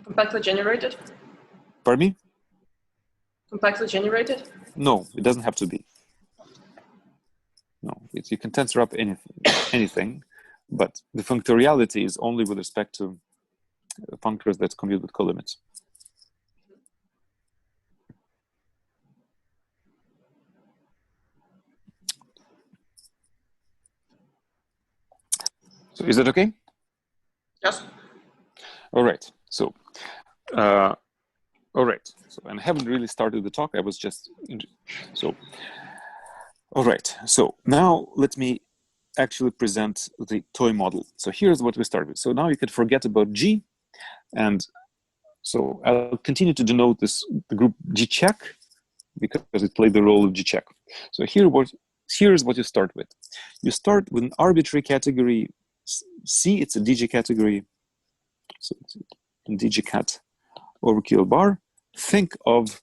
Compactly generated? Pardon me? Compactly generated? No, it doesn't have to be. No, you can tensor up anything, but the functoriality is only with respect to functors that commute with co-limits. So is that okay? Yes. All right. So, all right. So, and I haven't really started the talk. I was just all right. So now let me actually present the toy model. So here's what we start with. So now you could forget about G, and so I'll continue to denote the group G check because it played the role of G check. So here's what you start with. You start with an arbitrary category C. It's a DG category. So it's a DG cat over QL bar. Think of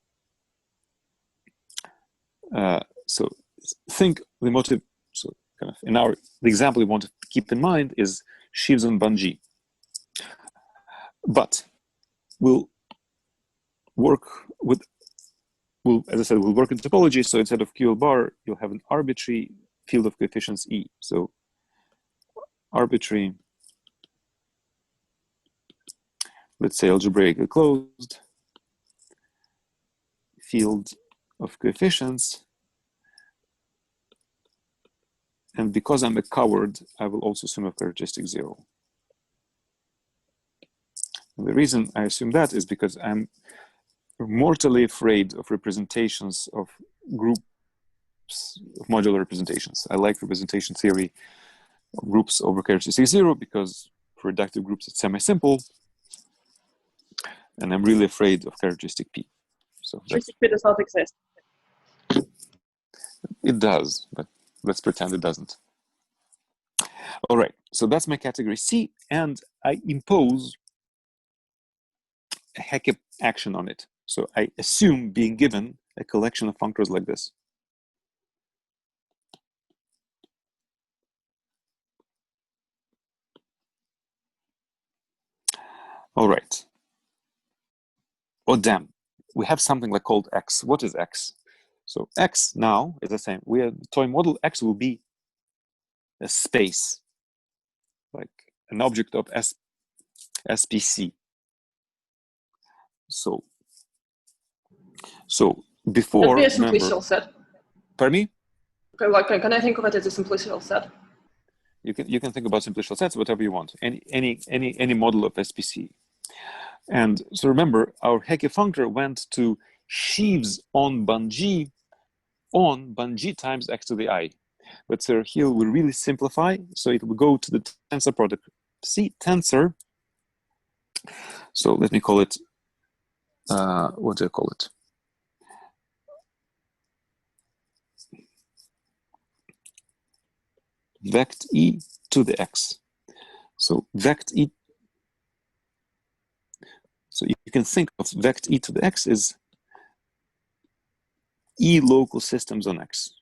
think the motive. So kind of the example we want to keep in mind is sheaves and bungee. But we'll work with, as I said, we'll work in topology. So instead of QL bar, you'll have an arbitrary field of coefficients E. So arbitrary, let's say algebraically closed field of coefficients. And because I'm a coward, I will also assume a characteristic 0. And the reason I assume that is because I'm mortally afraid of representations of groups, of modular representations. I like representation theory of groups over characteristic 0 because for reductive groups it's semi-simple. And I'm really afraid of characteristic P. So Characteristic P does not exist. It does, but let's pretend it doesn't. All right, so that's my category C, and I impose a Hecke action on it. So I assume being given a collection of functors like this. All right. Oh, damn. We have something like called X. What is X? So X now, as I say, we have the toy model. X will be a space, like an object of SPC. So before, That'd be a simplicial set. Pardon me? Okay, like, can I think of it as a simplicial set? You can think about simplicial sets, whatever you want. Any model of SPC. And so remember, our Hecke functor went to sheaves on bungee times x to the I. But so here we really simplify. So it will go to the tensor product C tensor So let me call it, what do I call it? Vect e to the x. So vect e. So you can think of vect e to the x as e local systems on x.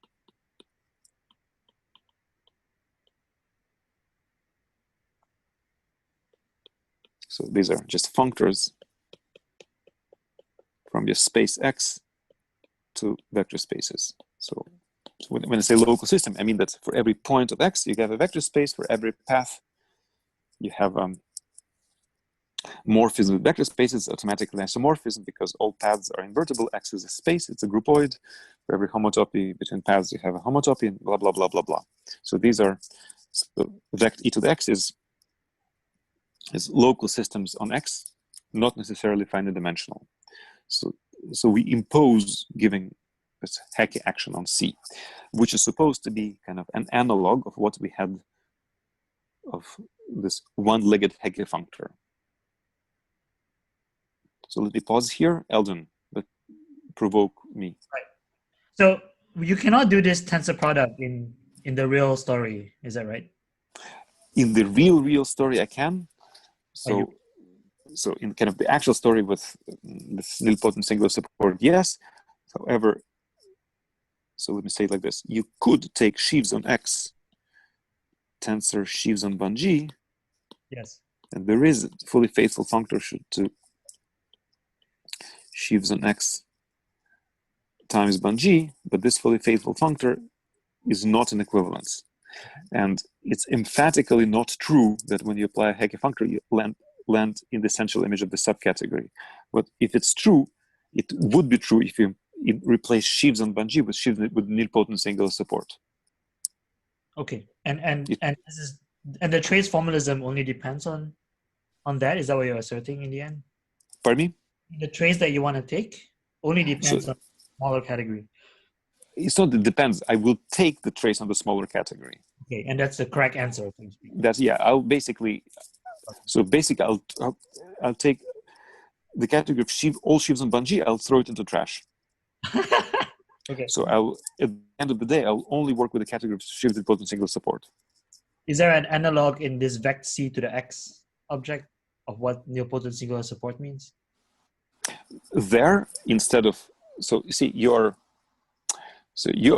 So these are just functors from your space x to vector spaces. So when I say local system, I mean that for every point of x, you have a vector space. For every path, you have morphism with vector spaces, automatically isomorphism, because all paths are invertible. X is a space, it's a groupoid. For every homotopy between paths, you have a homotopy, and blah, blah, blah, blah, blah. So these are, so vect e to the x is local systems on x, not necessarily finite dimensional. So we impose giving this Hecke action on C, which is supposed to be kind of an analog of what we had of this one-legged Hecke functor. So let me pause here. Eldon, but provoke me. Right. So you cannot do this tensor product in the real story, is that right? In the real story, I can. So in kind of the actual story with this nilpotent singular support, yes. However, so let me say it like this: you could take sheaves on X, tensor sheaves on Bun-G. Yes. And there is a fully faithful functor to sheaves on X times Bun-G, but this fully faithful functor is not an equivalence. And it's emphatically not true that when you apply a Hecke functor, you land in the central image of the subcategory. But if it's true, it would be true if you replace sheaves on Bun-G with sheaves with nilpotent singular support. Okay, and the trace formalism only depends on that. Is that what you're asserting in the end? Pardon me? The trace that you want to take only depends on smaller category. It's not that it depends. I will take the trace on the smaller category. Okay, and that's the correct answer. That's, yeah. I'll basically. So basically, I'll take the category of all sheaves on Bun-G. I'll throw it into trash. Okay. So at the end of the day, I'll only work with the category of sheaves with nilpotent singular support. Is there an analog in this vect C to the X object of what nilpotent singular support means? There, instead of, so you see, you're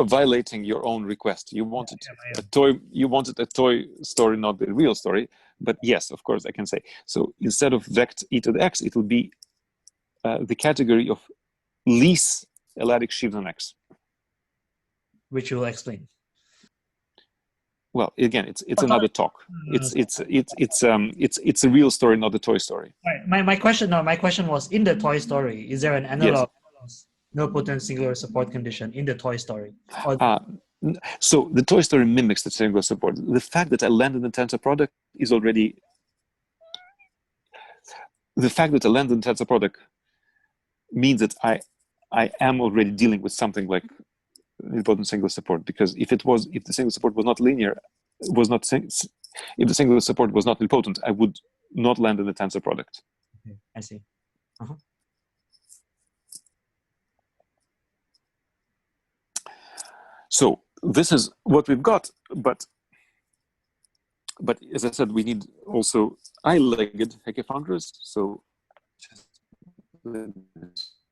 violating your own request. You wanted a toy. You wanted a toy story, not the real story. But yes, of course, I can say. So instead of vect e to the x, it will be the category of least elatic sheaves on x, which you will explain. Well, again, it's another talk. It's a real story, not the toy story. Right. My question was, in the toy story, is there an analog? Yes. Nilpotent singular support condition in the toy story? So the toy story mimics the singular support. The fact that I land in the tensor product is already. The fact that I land in the tensor product means that I am already dealing with something like nilpotent singular support, because if the singular support was not linear, if the singular support was not nilpotent, I would not land in the tensor product. Okay, I see. So this is what we've got, but as I said, we need also I-legged Hecke functors. So just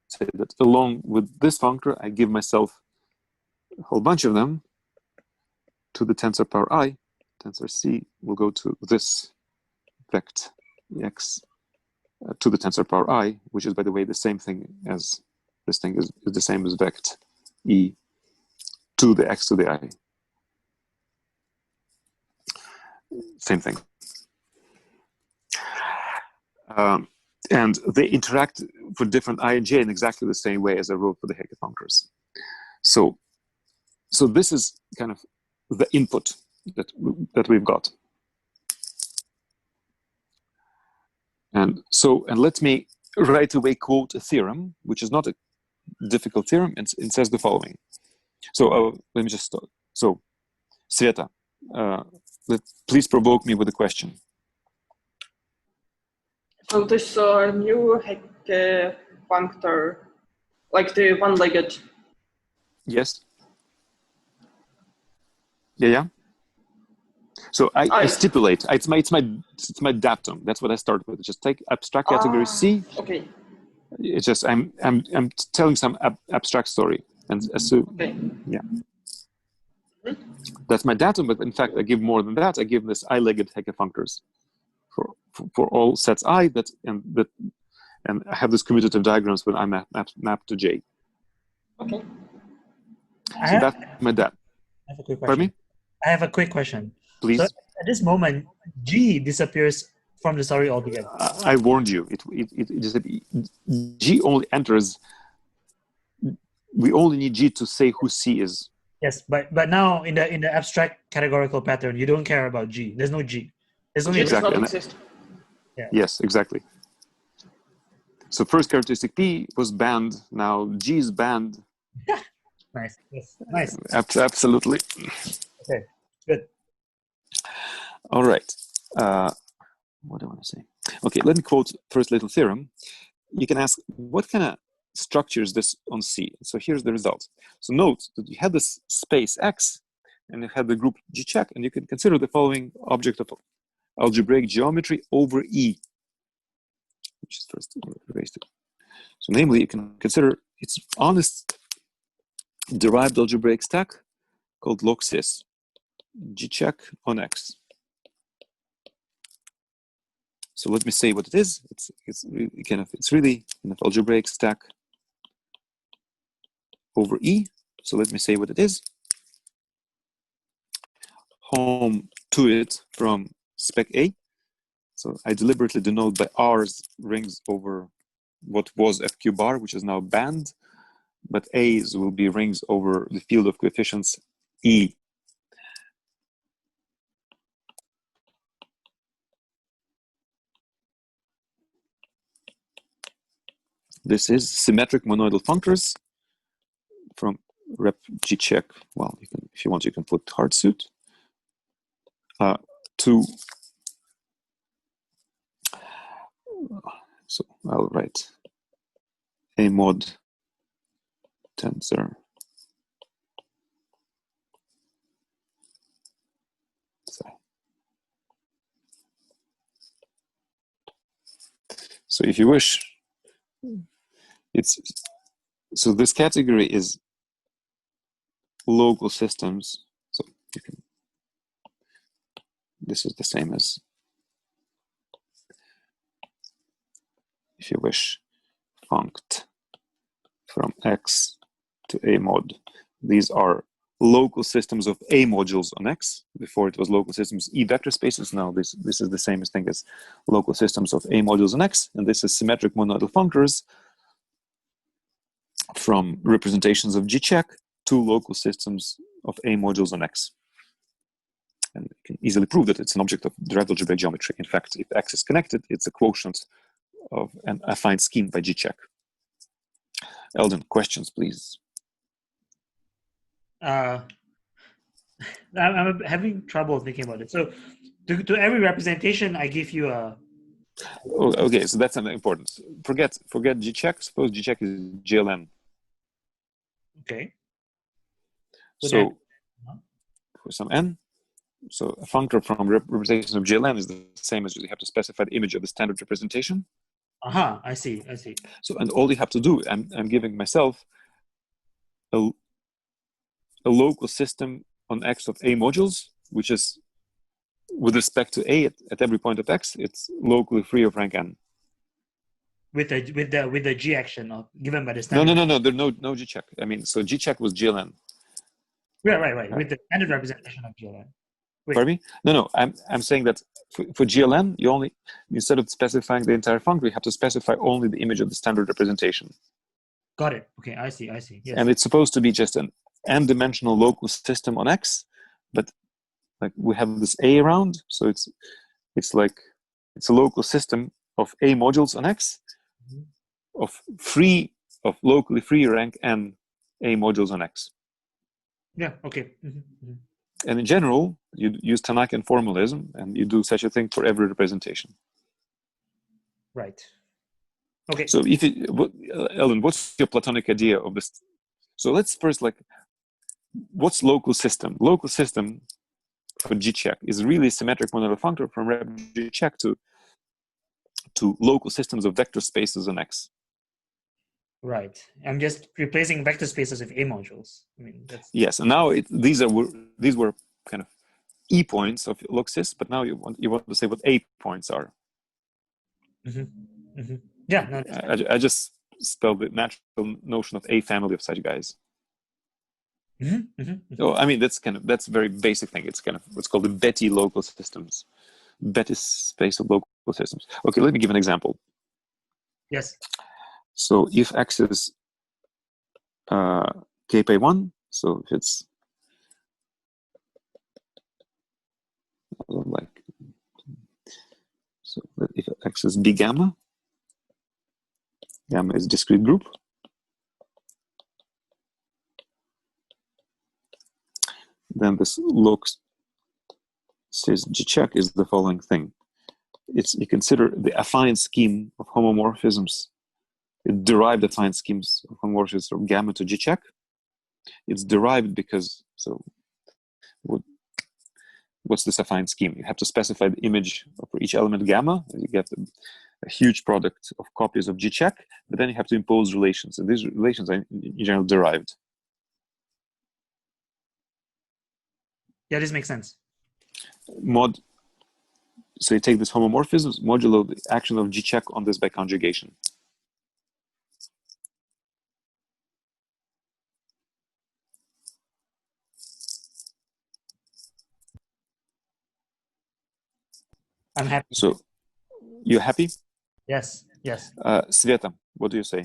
say that along with this functor, I give myself a whole bunch of them to the tensor power I. Tensor C will go to this vect x to the tensor power I, which is, by the way, the same thing as this thing is the same as vect E to the x to the I. Same thing. And they interact for different I and j in exactly the same way as I wrote for the Hecke functors. So this is kind of the input that we've got. And let me right away quote a theorem, which is not a difficult theorem, and it says the following. So let me just start. So, Sveta, please provoke me with a question. So this new Hecke Functor, like the one-legged. Yes. Yeah. So I stipulate. It's my datum. That's what I start with. Just take abstract category C. Okay. It's just I'm telling some abstract story, and so yeah. That's my datum, but in fact I give more than that. I give this I-legged Hecke functors for all sets I and I have this commutative diagrams when I map to J. Okay. So that's my dat. I have a quick question. Pardon me? I have a quick question. Please. So at this moment, G disappears from the story altogether. I warned you. G only enters. We only need G to say who C is. Yes, but now in the abstract categorical pattern, you don't care about G. There's no G. There's only G does not exist. Yeah. Yes, exactly. So first characteristic P was banned. Now G is banned. Nice. Yes. Nice. Absolutely. Okay. Good. All right. What do I want to say? Okay, let me quote first little theorem. You can ask, what kind of structure is this on C? So here's the result. So note that you had this space X, and you had the group G check, and you can consider the following object of algebraic geometry over E, which is first erased. So namely, you can consider its honest derived algebraic stack called log sys, G check on X. So let me say what it is. It's really an algebraic stack over E. So let me say what it is. Home to it from spec A. So I deliberately denote by R's rings over what was FQ bar, which is now banned, but A's will be rings over the field of coefficients E. This is symmetric monoidal functors from rep G check. Well, you can, if you want, you can put hard suit to. So I'll write a mod tensor. Sorry. So if you wish, so this category is local systems. So you can. This is the same as, if you wish, funct from X to A mod. These are local systems of A modules on X. Before it was local systems E vector spaces. Now this is the same thing as local systems of A modules on X. And this is symmetric monoidal functors from representations of G check to local systems of A modules on X. And you can easily prove that it's an object of derived algebraic geometry. In fact, if X is connected, it's a quotient of an affine scheme by G check. Eldon, questions, please. I'm having trouble thinking about it. So to every representation, I give you a. Oh, okay, so that's something important. Forget G check. Suppose G check is GLN. Okay. So for some n, so a functor from representation of GLN is the same as you have to specify the image of the standard representation. I see. So, and all you have to do, I'm giving myself a local system on X of A modules, which is with respect to A at every point of X, it's locally free of rank n. With the G action given by the standard. No. There's no G check. I mean, so G check was GLN. Yeah, right. With the standard representation of GLN. Pardon me? No. I'm saying that for GLN, you only, instead of specifying the entire functor, you have to specify only the image of the standard representation. Got it. Okay, I see. Yes. And it's supposed to be just an n-dimensional local system on X, but like we have this A around, so it's a local system of A modules on X, of locally free rank n A modules on X. Yeah. Okay. And in general, you use Tanakian formalism, and you do such a thing for every representation. Right. Okay. So if it, Ellen, what's your Platonic idea of this? So let's first what's local system? Local system for G-check is really a symmetric modular functor from rep G-check to local systems of vector spaces on X. Right. I'm just replacing vector spaces with A modules. I mean, that's... Yes, and now these were kind of E points of log-sys, but now you want to say what A points are. Yeah. No, I just spelled the natural notion of A family of such guys. So I mean that's a very basic thing. It's kind of what's called the Betty local systems. Betty space of local systems. Okay, let me give an example. Yes. So if X is kp1, so if it's so if X is B gamma, gamma is a discrete group. Then this looks says G-check is the following thing. You consider the affine scheme of homomorphisms. It derived affine schemes of homomorphisms from gamma to G-check. It's derived because, so what's this affine scheme? You have to specify the image for each element gamma, and you get a huge product of copies of G-check, but then you have to impose relations, and these relations are in general derived. Yeah, this makes sense. So you take this homomorphism modulo the action of G-check on this by conjugation. I'm happy. So you're happy? Yes. Yes. Sveta, what do you say?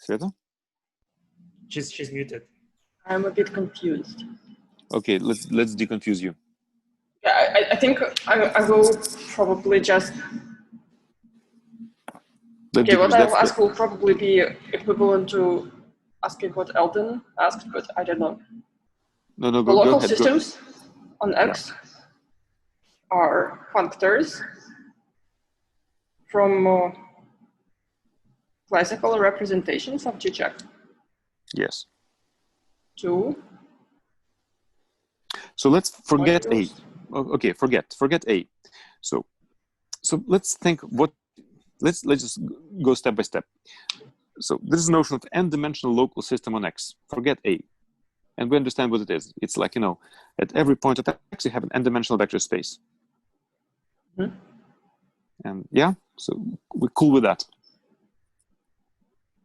Sveta? She's muted. I'm a bit confused. Okay, let's deconfuse you. Yeah, I think I will probably just... Okay, what I will ask will probably be equivalent to asking what Eldon asked, but I don't know. No, the go local ahead, systems on X are functors from classical representations of G-check. Yes. To... So let's forget modules. A. Okay, forget A. So let's think let's just go step by step. So this is a notion of n-dimensional local system on X. Forget A. And we understand what it is. It's like, at every point of X, you have an n-dimensional vector space. And yeah, so we're cool with that.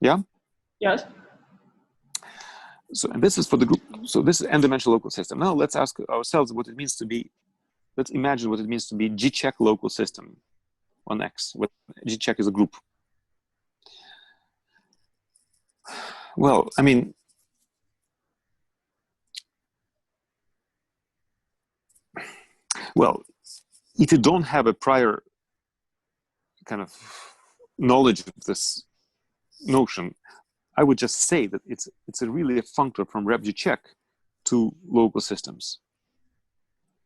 Yeah? Yes. So, and this is for the group. So this is n-dimensional local system. Now let's ask ourselves what it means to be, let's imagine what it means to be G-check local system on X. What G-check is a group. Well, I mean, if you don't have a prior kind of knowledge of this notion, I would just say that it's really a functor from rep G-check to local systems.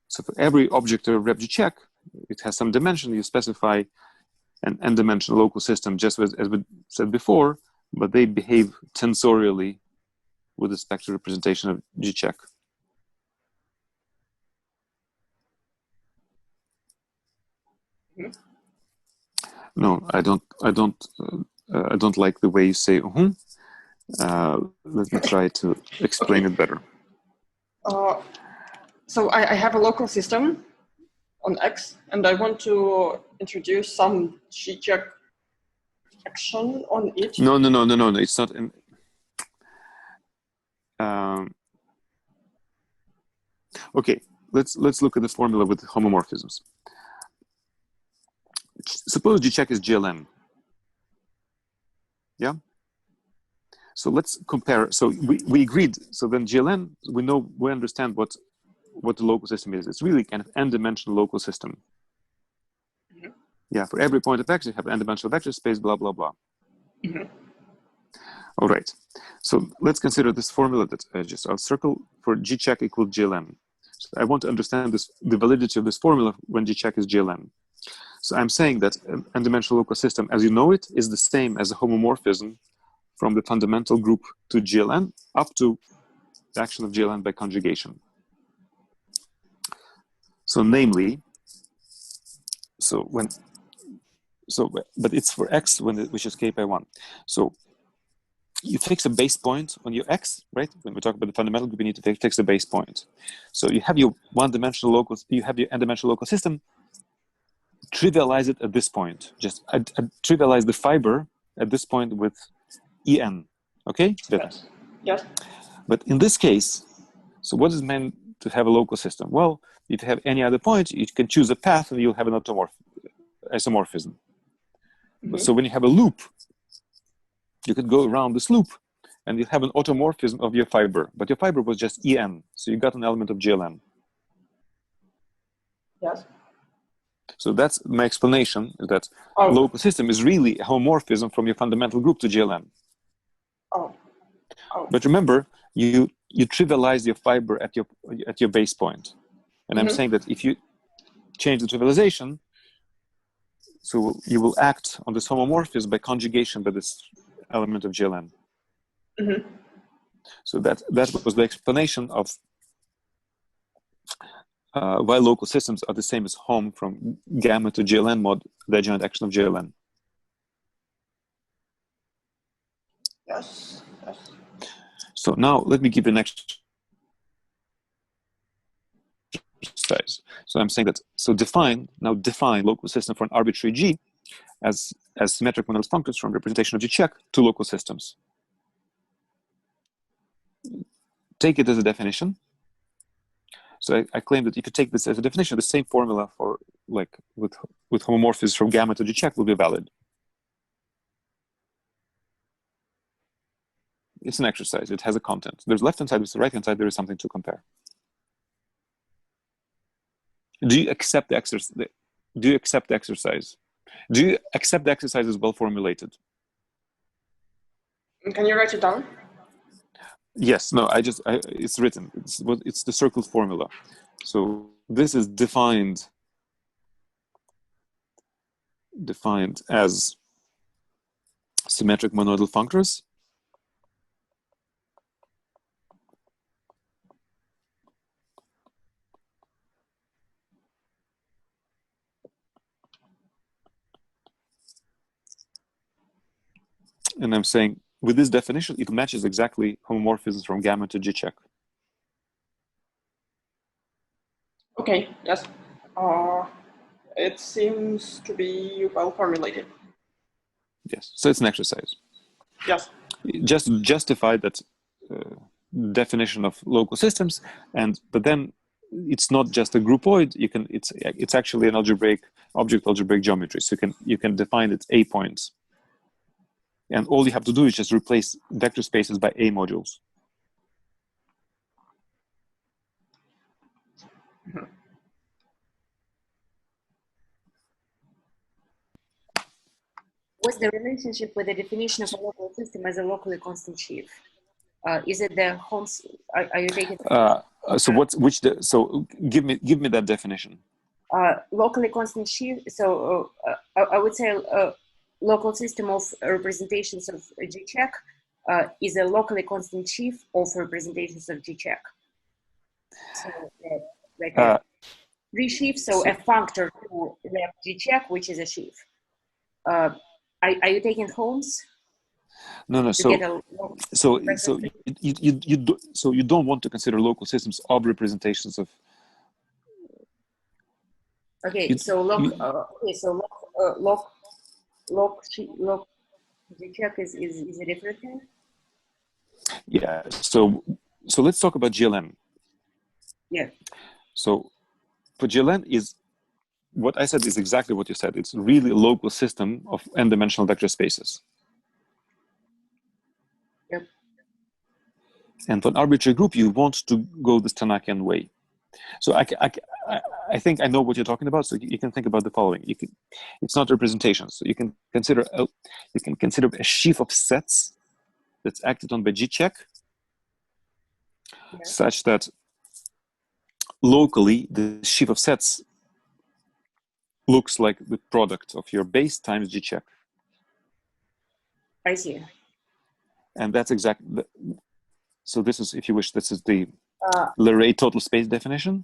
So for every object of rep G-check, it has some dimension. You specify an n-dimensional local system, just as we said before, but they behave tensorially with respect to representation of G-check. No, I don't like the way you say let me try to explain it better. So I have a local system on X, and I want to introduce some G-check action on it. No. It's not. Okay, let's look at the formula with homomorphisms. Suppose G-check is GLN. Yeah. So let's compare. So we agreed. So then GLN, we understand what the local system is. It's really kind of n-dimensional local system. Mm-hmm. Yeah. For every point of X, you have n-dimensional vector space. Blah blah blah. Mm-hmm. All right. So let's consider this formula that I'll circle for G check equal GLN. So I want to understand the validity of this formula when G check is GLN. So I'm saying that an n-dimensional local system, as you know it, is the same as a homomorphism from the fundamental group to GLN up to the action of GLN by conjugation. So namely, but it's for x which is k by 1. So you fix a base point on your x, right? When we talk about the fundamental group, you need to fix a base point. So you have your one-dimensional local, you have your n-dimensional local system. Trivialize it at this point. Just trivialize the fiber at this point with en. Okay? Yes. Yes. But in this case, so what is meant to have a local system? Well, if you have any other point, you can choose a path and you'll have an isomorphism. Mm-hmm. So when you have a loop, you could go around this loop and you have an automorphism of your fiber, but your fiber was just en, so you got an element of GLN. Yes. So that's my explanation, is that local system is really a homomorphism from your fundamental group to GLN. But remember, you trivialize your fiber at your base point. And I'm saying that if you change the trivialization, so you will act on this homomorphism by conjugation by this element of GLN. So that was the explanation of why local systems are the same as home from gamma to GLN mod, the adjoint action of GLN. Yes. Yes. So now let me give you an exercise. So I'm saying that, so define local system for an arbitrary G as symmetric monadal functors from representation of G check to local systems. Take it as a definition. So I claim that if you take this as a definition, the same formula for with homomorphisms from gamma to G check will be valid. It's an exercise. It has a content. There's left-hand side, there's the right-hand side. There is something to compare. Do you accept the exercise? Do you accept the exercise? Do you accept the exercise as well formulated? Can you write it down? Yes. No. It's written. It's the circled formula. So this is defined as symmetric monadal functors. And I'm saying, with this definition, it matches exactly homomorphisms from gamma to G check. Okay, yes. It seems to be well formulated. Yes, so it's an exercise. Yes. Just justify that definition of local systems, but then it's not just a groupoid. It's actually an object algebraic geometry. So you can define its A points. And all you have to do is just replace vector spaces by A modules. What's the relationship with the definition of a local system as a locally constant sheaf? Is it the Holmes? Are you taking? So give me that definition. Locally constant sheaf. So I would say local system of representations of G check is a locally constant sheaf of representations of G check. So like a three sheaves, so a functor to left G check, which is a sheaf. Are you taking Holmes? No. So you don't want to consider local systems of representations of. Okay, so log G check is a different thing. Yeah. So let's talk about GLN. Yeah. So for GLN is what I said is exactly what you said. It's really a local system of n-dimensional vector spaces. Yep. And for an arbitrary group, you want to go this Tanakian way. So I think I know what you're talking about. So you can think about the following. It's not representation. So you can consider a sheaf of sets that's acted on by gcheck, Yeah. such that locally the sheaf of sets looks like the product of your base times gcheck. I see. And that's exactly, so this is, if you wish, this is the Uh, total space definition.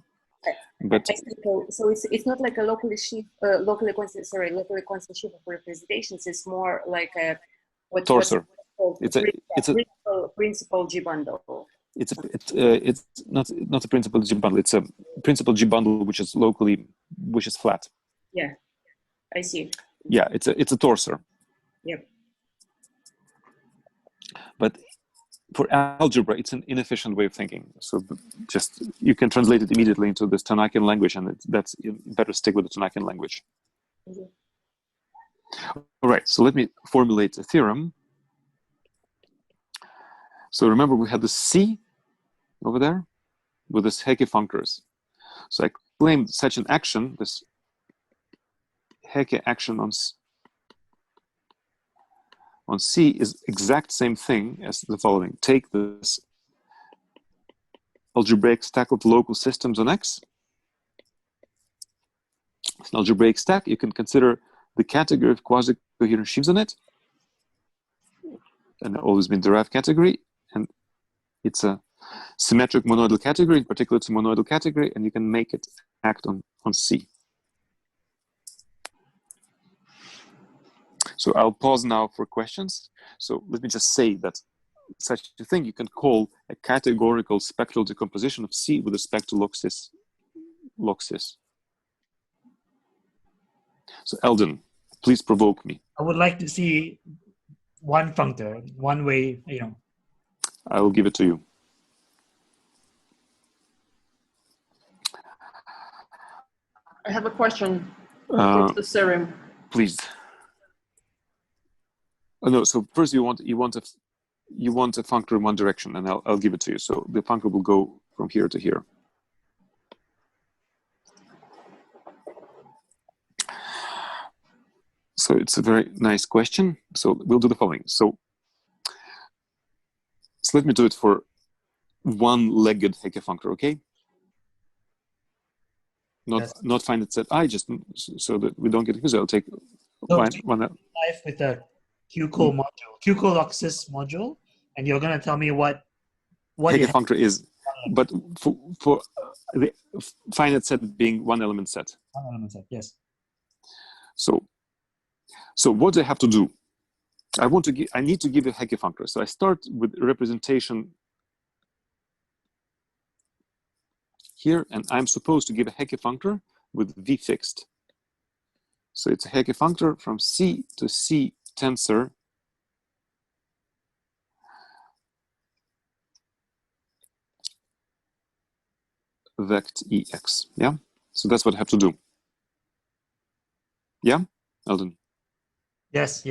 But I see. So it's not like a locally constant sheaf of representations. It's more like a what's torser. called It's a principal G bundle. it's not a principal G bundle. It's a principal G bundle which is flat. Yeah, I see. Yeah, it's a torser. Yep. But for algebra, it's an inefficient way of thinking. So just you can translate it immediately into this Tanakian language, and that's better stick with the Tanakian language. Mm-hmm. All right. So let me formulate a theorem. So remember, we had the C over there with this Heke functors. So I claimed such an action, this Heke action on C is exact same thing as the following. Take this algebraic stack of local systems on X. It's an algebraic stack. You can consider the category of quasi-coherent sheaves on it. And always been derived category. And it's a symmetric monoidal category. In particular, it's a monoidal category. And you can make it act on C. So I'll pause now for questions. So let me just say that such a thing you can call a categorical spectral decomposition of C with respect to log cis. So Eldon, please provoke me. I would like to see one functor, one way, I will give it to you. I have a question with the theorem. Please. Oh, no. So first, you want a functor in one direction, and I'll give it to you. So the functor will go from here to here. So it's a very nice question. So we'll do the following. So let me do it for one-legged Hecke functor, okay? Not finite set I, just so that we don't get confused. I'll take one. Life with a QCO module, QCO Loxis module, and you're going to tell me what Hecke functor is, but for the finite set being one element set. One element set, yes. So what do I have to do? I need to give a Hecke functor. So I start with representation here, and I'm supposed to give a Hecke functor with V fixed. So it's a Hecke functor from C to C tensor vect EX. Yeah? So that's what I have to do. Yeah, Eldon? Yes.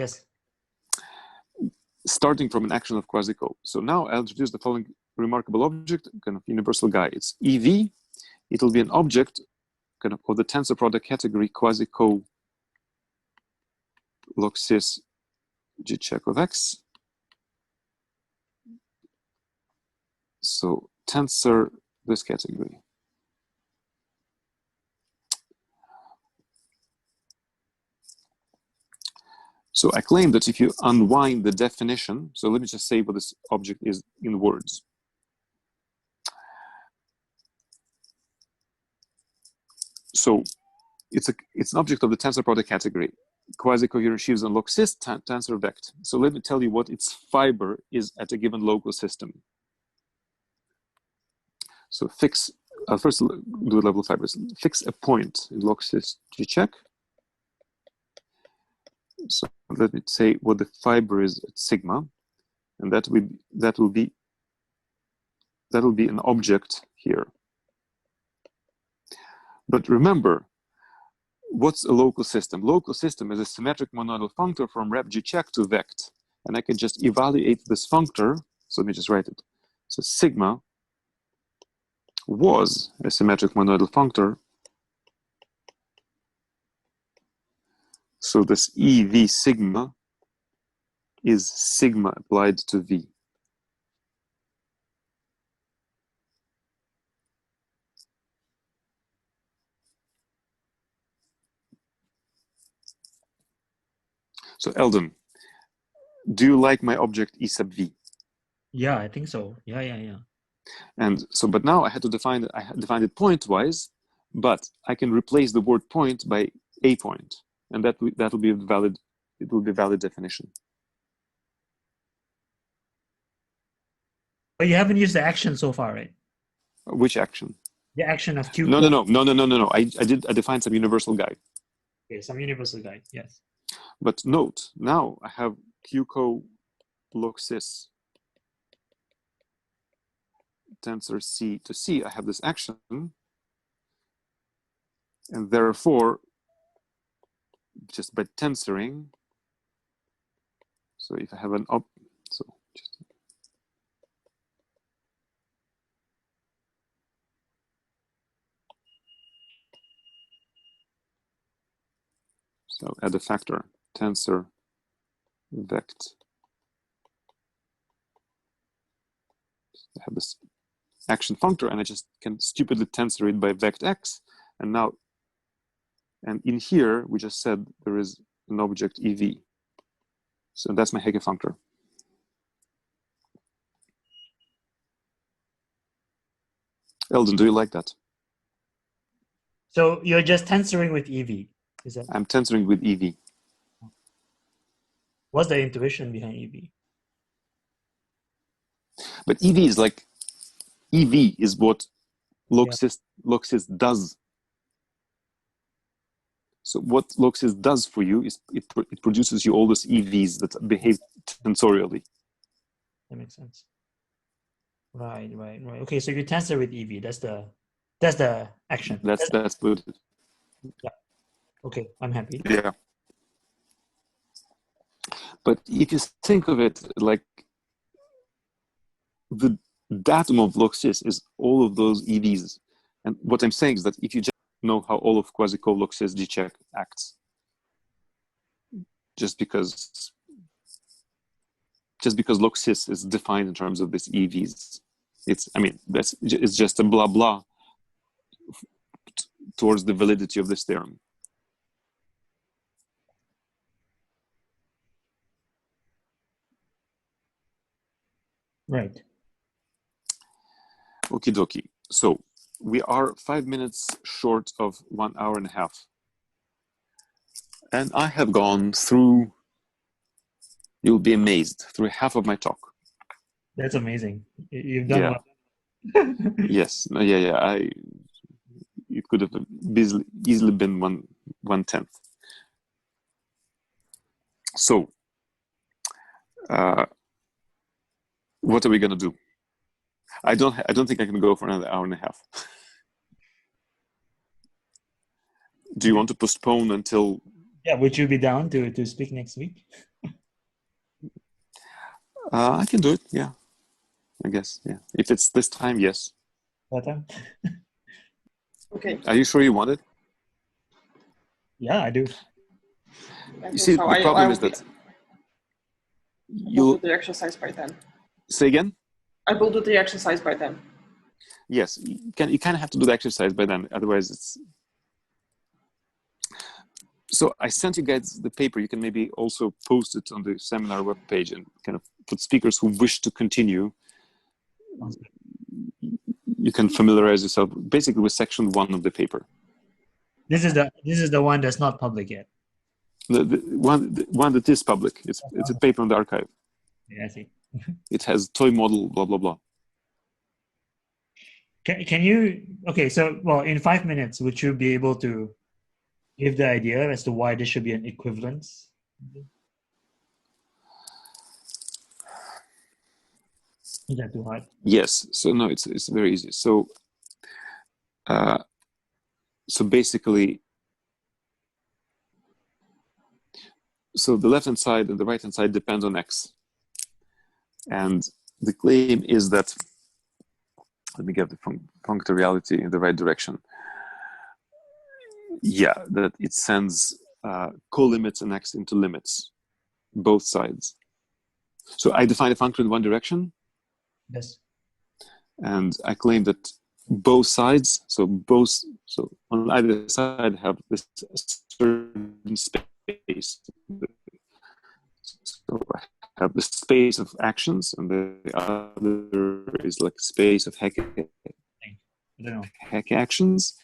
Starting from an action of quasi-co. So now I'll introduce the following remarkable object, kind of universal guy. It's EV. It'll be an object kind of the tensor product category quasi-co log cis G check of X. So tensor this category. So I claim that if you unwind the definition, so let me just say what this object is in words. So it's an object of the tensor product category, quasi-coherent sheaves on log cis tensor vect. So let me tell you what its fiber is at a given local system. So fix, first do the level of fibers. Fix a point in log cis G check. So let me say what the fiber is at sigma, and that will be an object here. But remember, what's a local system? Local system is a symmetric monoidal functor from rep G check to vect, and I can just evaluate this functor. So let me just write it. So sigma was a symmetric monoidal functor. So this EV sigma is sigma applied to V. So Eldon, do you like my object E sub v? Yeah, I think so. Yeah. And so, but now I had to define it. I defined it point-wise, but I can replace the word point by a point, and that will be valid. It will be a valid definition. But you haven't used the action so far, right? Which action? The action of Q. No. I defined some universal guy. Okay, some universal guy. Yes. But note, now I have QCO loxis tensor C to C. I have this action, and therefore, just by tensoring, so if I have an so add a factor, tensor vect. I have this action functor, and I just can stupidly tensor it by vect x. And now, and in here, we just said there is an object EV. So that's my Heka functor. Eldon, do you like that? So you're just tensoring with EV. Is that? I'm tensoring with EV. What's the intuition behind EV? But EV is like, EV is what loxis does. So what loxis does for you is it produces you all those EVs that behave tensorially. That makes sense. Right. Okay, so you tensor with EV. That's the action. That's good. Yeah. Okay, I'm happy. Yeah. But if you think of it like the datum of loxis is all of those EVs. And what I'm saying is that if you just know how all of quasi-co loxis G-check acts, just because loxis is defined in terms of these EVs, it's just a blah blah towards the validity of this theorem. Right. Okie dokie. So we are 5 minutes short of 1 hour and a half. And I have gone through, you'll be amazed, through half of my talk. That's amazing. You've done well. Yes. No, yeah. It could have easily been 1/10. So, what are we gonna do? I don't think I can go for another hour and a half. Do you want to postpone until? Yeah, would you be down to speak next week? I can do it. Yeah, I guess. Yeah, if it's this time, yes. That time? Okay. Are you sure you want it? Yeah, I do. You see, the problem is that you'll do the exercise by then. Say again? I will do the exercise by then. Yes, you kind of have to do the exercise by then, otherwise it's. So I sent you guys the paper. You can maybe also post it on the seminar webpage and kind of put speakers who wish to continue. You can familiarize yourself basically with section 1 of the paper. This is the one that's not public yet. The one that is public. It's a paper on the archive. Yeah, I see. It has toy model, blah blah blah. Can you? Okay, so well, in 5 minutes, would you be able to give the idea as to why this should be an equivalence? Is that too hard? Yes. So no, it's very easy. So, so basically, so the left hand side and the right hand side depend on x, and the claim is that. Let me get the functoriality in the right direction. Yeah, that it sends co-limits and x into limits, both sides. So I define a functor in one direction. Yes. And I claim that both sides, so on either side have this certain space. have the space of actions, and the other is like space of Hecke actions.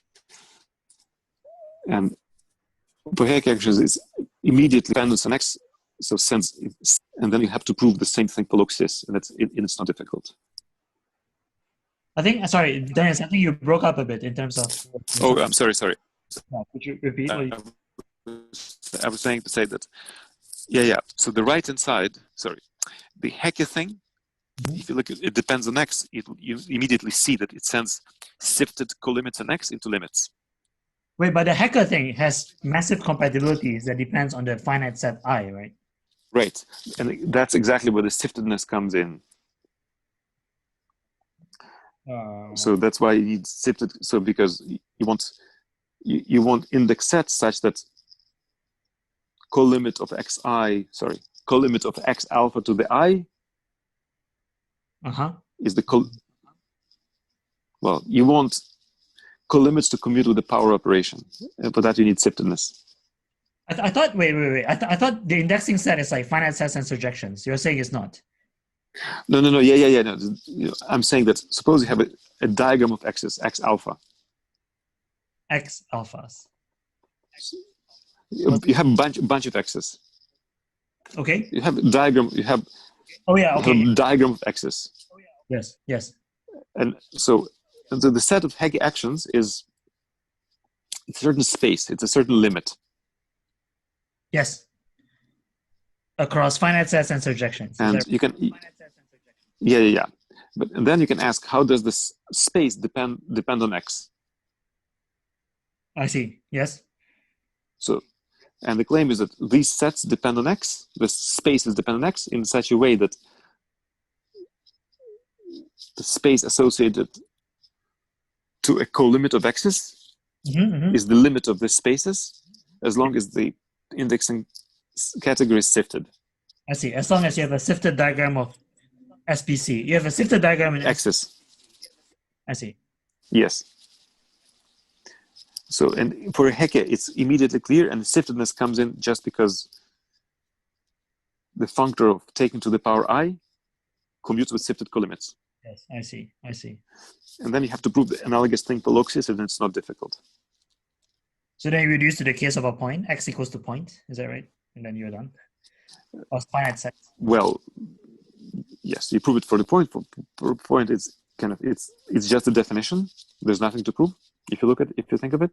And for Hecke actions, it's immediately dependent on X. So and then you have to prove the same thing for log-sys, and it's not difficult. I think, sorry, Dennis, I think you broke up a bit in terms of. Oh, I'm sorry. Yeah, could you repeat? I was saying to say that, yeah. So the right-hand side, the Hecke thing, if you look at it, depends on X. You immediately see that it sends sifted colimits on X into limits. Wait, but the Hecke thing has massive compatibilities that depends on the finite set I, right? Right, and that's exactly where the siftedness comes in. So that's why you need sifted. So because you want index sets such that colimit of X alpha to the I is the well, you want colimits to commute with the power operation, and for that you need siftedness. I thought, wait. I thought the indexing set is like finite sets and surjections. You're saying it's not. No. Yeah. No, I'm saying that suppose you have a diagram of X's, X alpha. X alphas. You have a bunch of X's. Okay. You have a diagram. You have. Oh yeah. Okay. You have a diagram of X's. Yes. And so the set of Hecke actions is a certain space. It's a certain limit. Yes. Across finite sets and surjections. And you can. Yeah. But then you can ask, how does this space depend on X? I see. Yes. So, and the claim is that these sets depend on X. The spaces depend on X in such a way that the space associated to a colimit of X's is the limit of the spaces, as long as the indexing category is sifted. I see. As long as you have a sifted diagram of SPC. You have a sifted diagram in X's. I see. Yes. So, and for Hecke, it's immediately clear, and siftedness comes in just because the functor of taken to the power I commutes with sifted colimits. Yes, I see. And then you have to prove the analogous thing for log-sys, and it's not difficult. So then you reduce to the case of a point, X equals to point. Is that right? And then you're done. Or finite sets. Well, yes, you prove it for the point. For point, it's just a definition. There's nothing to prove if you think of it.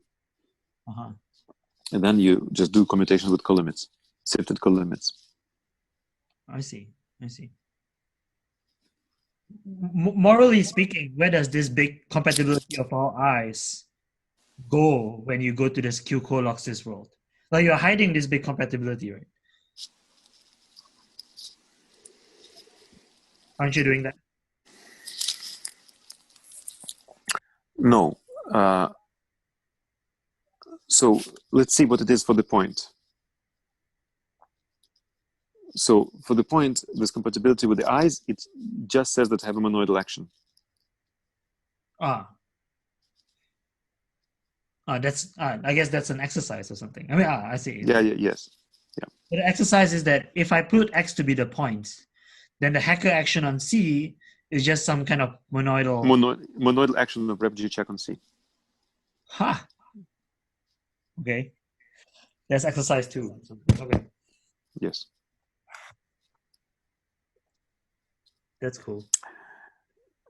And then you just do commutations with colimits, sifted colimits. I see. Morally speaking, where does this big compatibility of all I's go when you go to this Q-co-log-sys world? Well, you're hiding this big compatibility, right? Aren't you doing that? No. So let's see what it is for the point. So for the point, this compatibility with the I's, it just says that I have a monoidal action. I guess that's an exercise or something. I mean, I see. Yes. But the exercise is that if I put X to be the point, then the Hecke action on C is just some kind of monoidal action of rep G check on C. Okay. That's exercise 2. Okay. Yes. That's cool.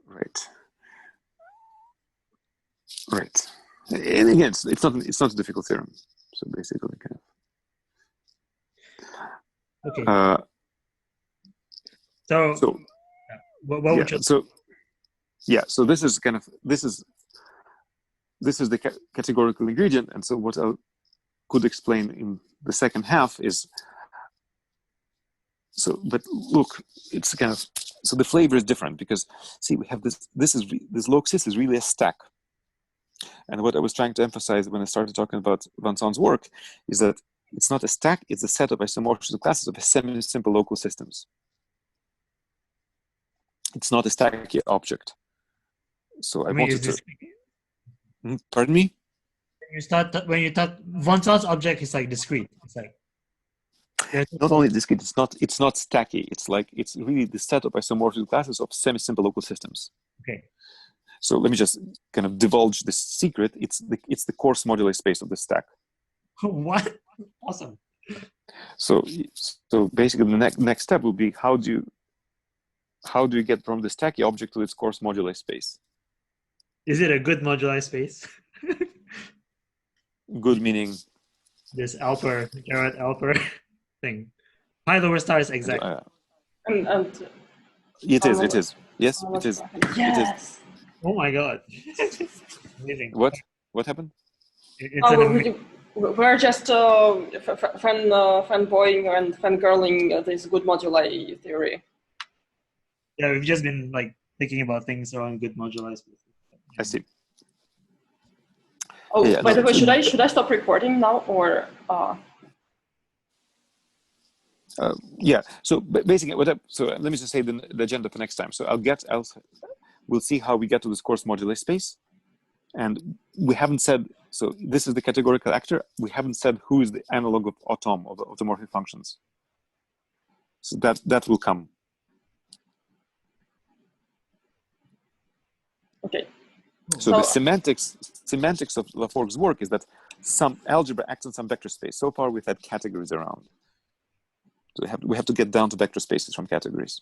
Right. And again, it's not a difficult theorem. So basically, kind of. Okay. So what would you? So this is the categorical ingredient, and so what I could explain in the second half is. So, but look, it's so the flavor is different because see, we have this log-sys is really a stack. And what I was trying to emphasize when I started talking about Van Saun's work is that it's not a stack, it's a set of isomorphism classes of semi-simple local systems. It's not a stacky object. So I wanted to... Pardon me? When you talk, Van Saun's object is like discrete. It's like... not only discrete, it's not stacky. It's really the set of isomorphic classes of semi-simple local systems. Okay. So let me just kind of divulge this secret. It's the coarse moduli space of the stack. What? Awesome. So basically, the next step will be how do you get from the stacky object to its coarse moduli space? Is it a good moduli space? Good meaning This Alper, Gerard Alper thing. Pi lower star is exact. And it is. Yes, it is. Yes. It is. Oh my god. Amazing. What happened? We're just fanboying and fangirling this good moduli theory. Yeah, we've just been like thinking about things around good moduli spaces. I see. Oh, yeah, by the way, should I stop recording now or? Yeah. So basically, so let me just say the agenda for next time. So we'll see how we get to this coarse moduli space, and we haven't said. So this is the categorical actor. We haven't said who is the analog of autom of the automorphic functions. So that will come. Okay. So the semantics of Lafforgue's work is that some algebra acts on some vector space. So far, we've had categories around. So we have to get down to vector spaces from categories.